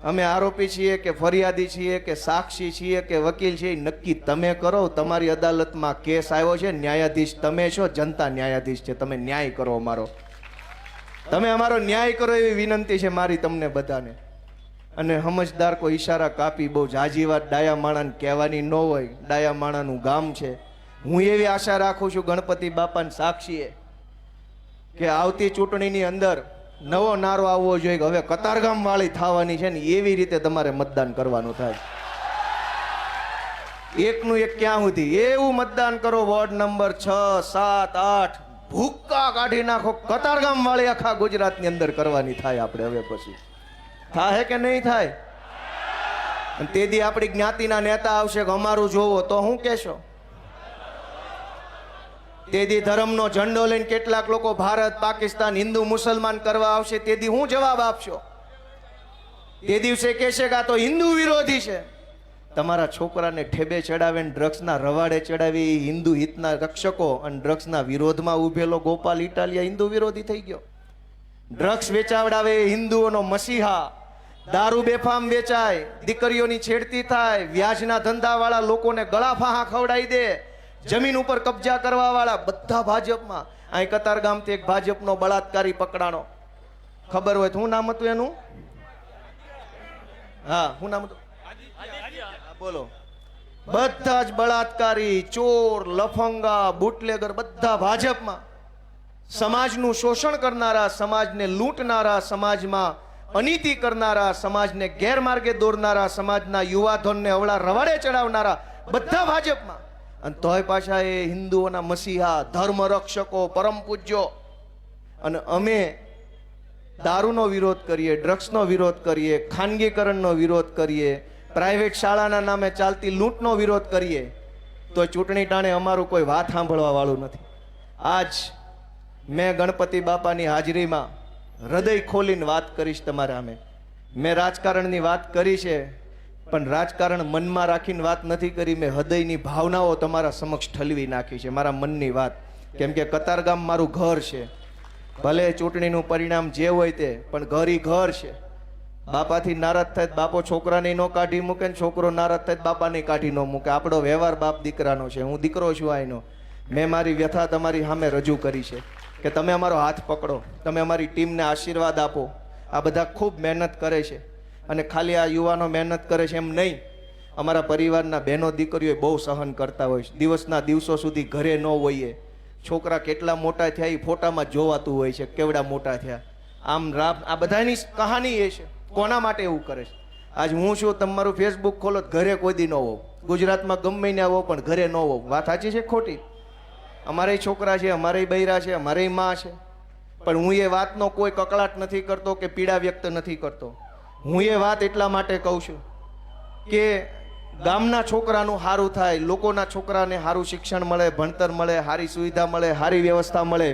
S2: અમે આરોપી છીએ કે ફરિયાદી છીએ કે સાક્ષી છીએ કે વકીલ છીએ, નક્કી તમે કરો. તમારી અદાલતમાં કેસ આવ્યો છે, ન્યાયાધીશ તમે છો, જનતા ન્યાયાધીશ છે. તમે ન્યાય કરો અમારો, તમે અમારો ન્યાય કરો એવી વિનંતી છે મારી તમને બધાને. અને સમજદાર કોઈ ઈશારા કાપી બહુ જાજી વાત ડાયા માણાને કહેવાની ન હોય. ડાયા માણાનું ગામ છે. હું એવી આશા રાખું છું ગણપતિ બાપાને સાક્ષીએ કે આવતી ચૂંટણીની અંદર નવો નારો આવવો જોઈએ કે હવે કતારગામ વાળી થવાની છે ને એવી રીતે તમારે મતદાન કરવાનું થાય. એકનું એક ક્યાં સુધી એવું મતદાન કરો. વોર્ડ નંબર 6, 7, 8 ભૂક્કા કાઢી નાખો. કતારગામ વાળી આખા ગુજરાતની અંદર કરવાની થાય. આપણે હવે પછી થાય કે નહીં થાય? અને તેથી આપણી જ્ઞાતિના નેતા આવશે કે અમારું જોવો, તો હું કહેશો? તેથી ધર્મનો ઝંડો લઈને કેટલાક લોકો ભારત પાકિસ્તાન હિન્દુ મુસલમાન કરવા આવશે. તેથી હું જવાબ આપશો? તે દિવસે કહેશે કે આ તો હિન્દુ વિરોધી છે. તમારા છોકરાને ઠેબે ચડાવે ને ડ્રગ્સના રવાડે ચડાવી હિન્દુ હિતના રક્ષકો અને ડ્રગ્સના વિરોધમાં ઉભેલો ગોપાલ ઇટાલિયા હિન્દુ વિરોધી થઈ ગયો. ડ્રગ્સ વેચાવડાવે હિન્દુઓનો મસીહા. દારૂ બેફામ વેચાય, દીકરીઓની છેડતી થાય, વ્યાજના ધંધાવાળા લોકોને ગળા ફાહા ખવડાવી દે, જમીન ઉપર કબજા કરવા વાળા બધા ભાજપમાં. અહીં કતારગામથી એક ભાજપનો બળાત્કારી પકડાણો. ખબર હોય તો શું નામ હતું એનું? હા, શું નામ હતું? બોલો. બધા જ બળાત્કારી, ચોર, લફંગા, બુટલેગર બધા ભાજપમાં. સમાજનું શોષણ કરનારા, સમાજને લૂંટનારા, સમાજમાં અનીતિ કરનારા, સમાજને ગેરમાર્ગે દોરનારા, સમાજના યુવાધનને અવળા રવાડે ચડાવનારા બધા ભાજપમાં. અને તોય પાછા એ હિન્દુઓના મસીહા, ધર્મ રક્ષકો, પરમ પૂજ્યો. અને અમે દારૂનો વિરોધ કરીએ, ડ્રગ્સનો વિરોધ કરીએ, ખાનગીકરણનો વિરોધ કરીએ, પ્રાઇવેટ શાળાના નામે ચાલતી લૂંટનો વિરોધ કરીએ, તો ચૂંટણી ટાણે અમારું કોઈ વાત સાંભળવા વાળું નથી. આજ મેં ગણપતિ બાપાની હાજરીમાં હૃદય ખોલીને વાત કરીશ તમારા સામે. મેં રાજકારણની વાત કરી છે, પણ રાજકારણ મનમાં રાખીને વાત નથી કરી. મેં હૃદયની ભાવનાઓ તમારા સમક્ષ ઠલવી નાખી છે, મારા મનની વાત. કેમ કે કતારગામ મારું ઘર છે. ભલે ચૂંટણીનું પરિણામ જે હોય તે, પણ ઘર ઈ ઘર છે. બાપાથી નારાજ થાય તો બાપો છોકરાને ન કાઢી મૂકે ને છોકરો નારાજ થાય તો બાપાને કાઢી ન મૂકે. આપણો વ્યવહાર બાપ દીકરાનો છે. હું દીકરો છું આઈનો. મેં મારી વ્યથા તમારી સામે રજૂ કરી છે કે તમે અમારો હાથ પકડો, તમે અમારી ટીમને આશીર્વાદ આપો. આ બધા ખૂબ મહેનત કરે છે, અને ખાલી આ યુવાનો મહેનત કરે છે એમ નહીં, અમારા પરિવારના બહેનો દીકરીઓ બહુ સહન કરતા હોય છે. દિવસના દિવસો સુધી ઘરે ન હોઈએ. છોકરા કેટલા મોટા થયા એ ફોટામાં જોવાતું હોય છે, કેવડા મોટા થયા. આમ આ બધાની કહાની એ છે. કોના માટે એવું કરે છે? આજ હું છું, તમારું ફેસબુક ખોલો તો ઘરે કોઈ દી ન હોવ. ગુજરાતમાં ગમે ને આવો પણ ઘરે ન હોવ. વાત સાચી છે ખોટી? અમારે છોકરા છે, અમારે બૈરા છે, અમારે માં છે, પણ હું એ વાતનો કોઈ કકળાટ નથી કરતો કે પીડા વ્યક્ત નથી કરતો. હું એ વાત એટલા માટે કહું છું કે ગામના છોકરાનું સારું થાય, લોકોના છોકરાને સારું શિક્ષણ મળે, ભણતર મળે, સારી સુવિધા મળે, સારી વ્યવસ્થા મળે.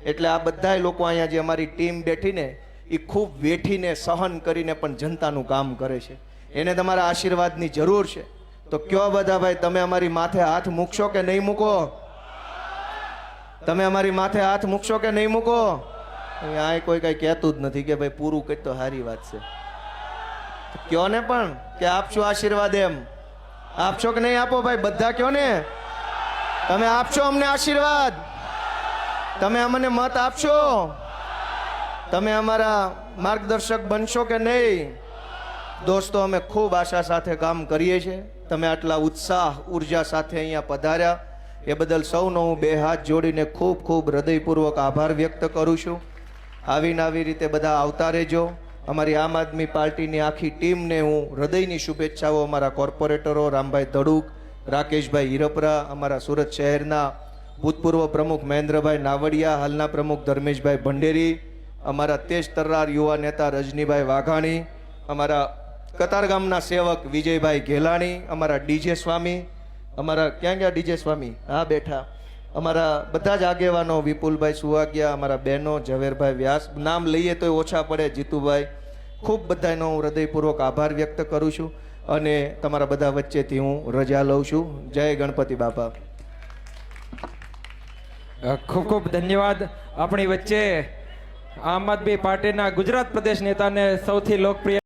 S2: એટલે આ બધા લોકો અહીંયા જે અમારી ટીમ બેઠીને એ ખૂબ વેઠીને સહન કરીને પણ જનતાનું કામ કરે છે. એને તમારા આશીર્વાદની જરૂર છે. તો કયો બધા ભાઈ, તમે અમારી માથે હાથ મૂકશો કે નહીં મૂકો? તમે અમારી માથે હાથ મૂકશો કે નહીં મૂકો? આ કોઈ કઈ કહેતું જ નથી કે ભાઈ પૂરું કરી તો સારી વાત છે. કયો ને પણ કે આપશો આશીર્વાદ. એમ આપશો કે નહીં આપો ભાઈ? બધા કયો ને, તમે આપશો અમને આશીર્વાદ? તમે અમને મત આપશો? તમે અમારા માર્ગદર્શક બનશો કે નહીં? દોસ્તો, અમે ખૂબ આશા સાથે કામ કરીએ છીએ. તમે આટલા ઉત્સાહ ઉર્જા સાથે અહીંયા પધાર્યા એ બદલ સૌનો હું બે હાથ જોડીને ખૂબ ખૂબ હૃદયપૂર્વક આભાર વ્યક્ત કરું છું. આવી રીતે બધા આવતા રહેજો. અમારી આમ આદમી પાર્ટીની આખી ટીમને હું હૃદયની શુભેચ્છાઓ, અમારા કોર્પોરેટરો રામભાઈ ધડુક, રાકેશભાઈ હિરપરા, અમારા સુરત શહેરના ભૂતપૂર્વ પ્રમુખ મહેન્દ્રભાઈ નાવડિયા, હાલના પ્રમુખ ધર્મેશભાઈ ભંડેરી, અમારા તેજ તર્રાર યુવા નેતા રજનીભાઈ વાઘાણી, અમારા કતારગામના સેવક વિજયભાઈ ઘેલાણી, અમારા ડીજે સ્વામી, અમારા ક્યાં ગયા ડીજે સ્વામી? હા, બેઠા. અમારા બધા જ આગેવાનો, વિપુલભાઈ સુવાગિયા, અમારા બહેનો ઝવેરભાઈ વ્યાસ, નામ લઈએ તો ઓછા પડે, જીતુભાઈ, ખૂબ બધાનો હું હૃદયપૂર્વક આભાર વ્યક્ત કરું છું. અને તમારા બધા વચ્ચેથી હું રજા લઉં છું. જય ગણપતિ બાપા.
S1: ખૂબ ખૂબ ધન્યવાદ. આપણી વચ્ચે આમ આદમી પાર્ટીના ગુજરાત પ્રદેશ નેતાને સૌથી લોકપ્રિય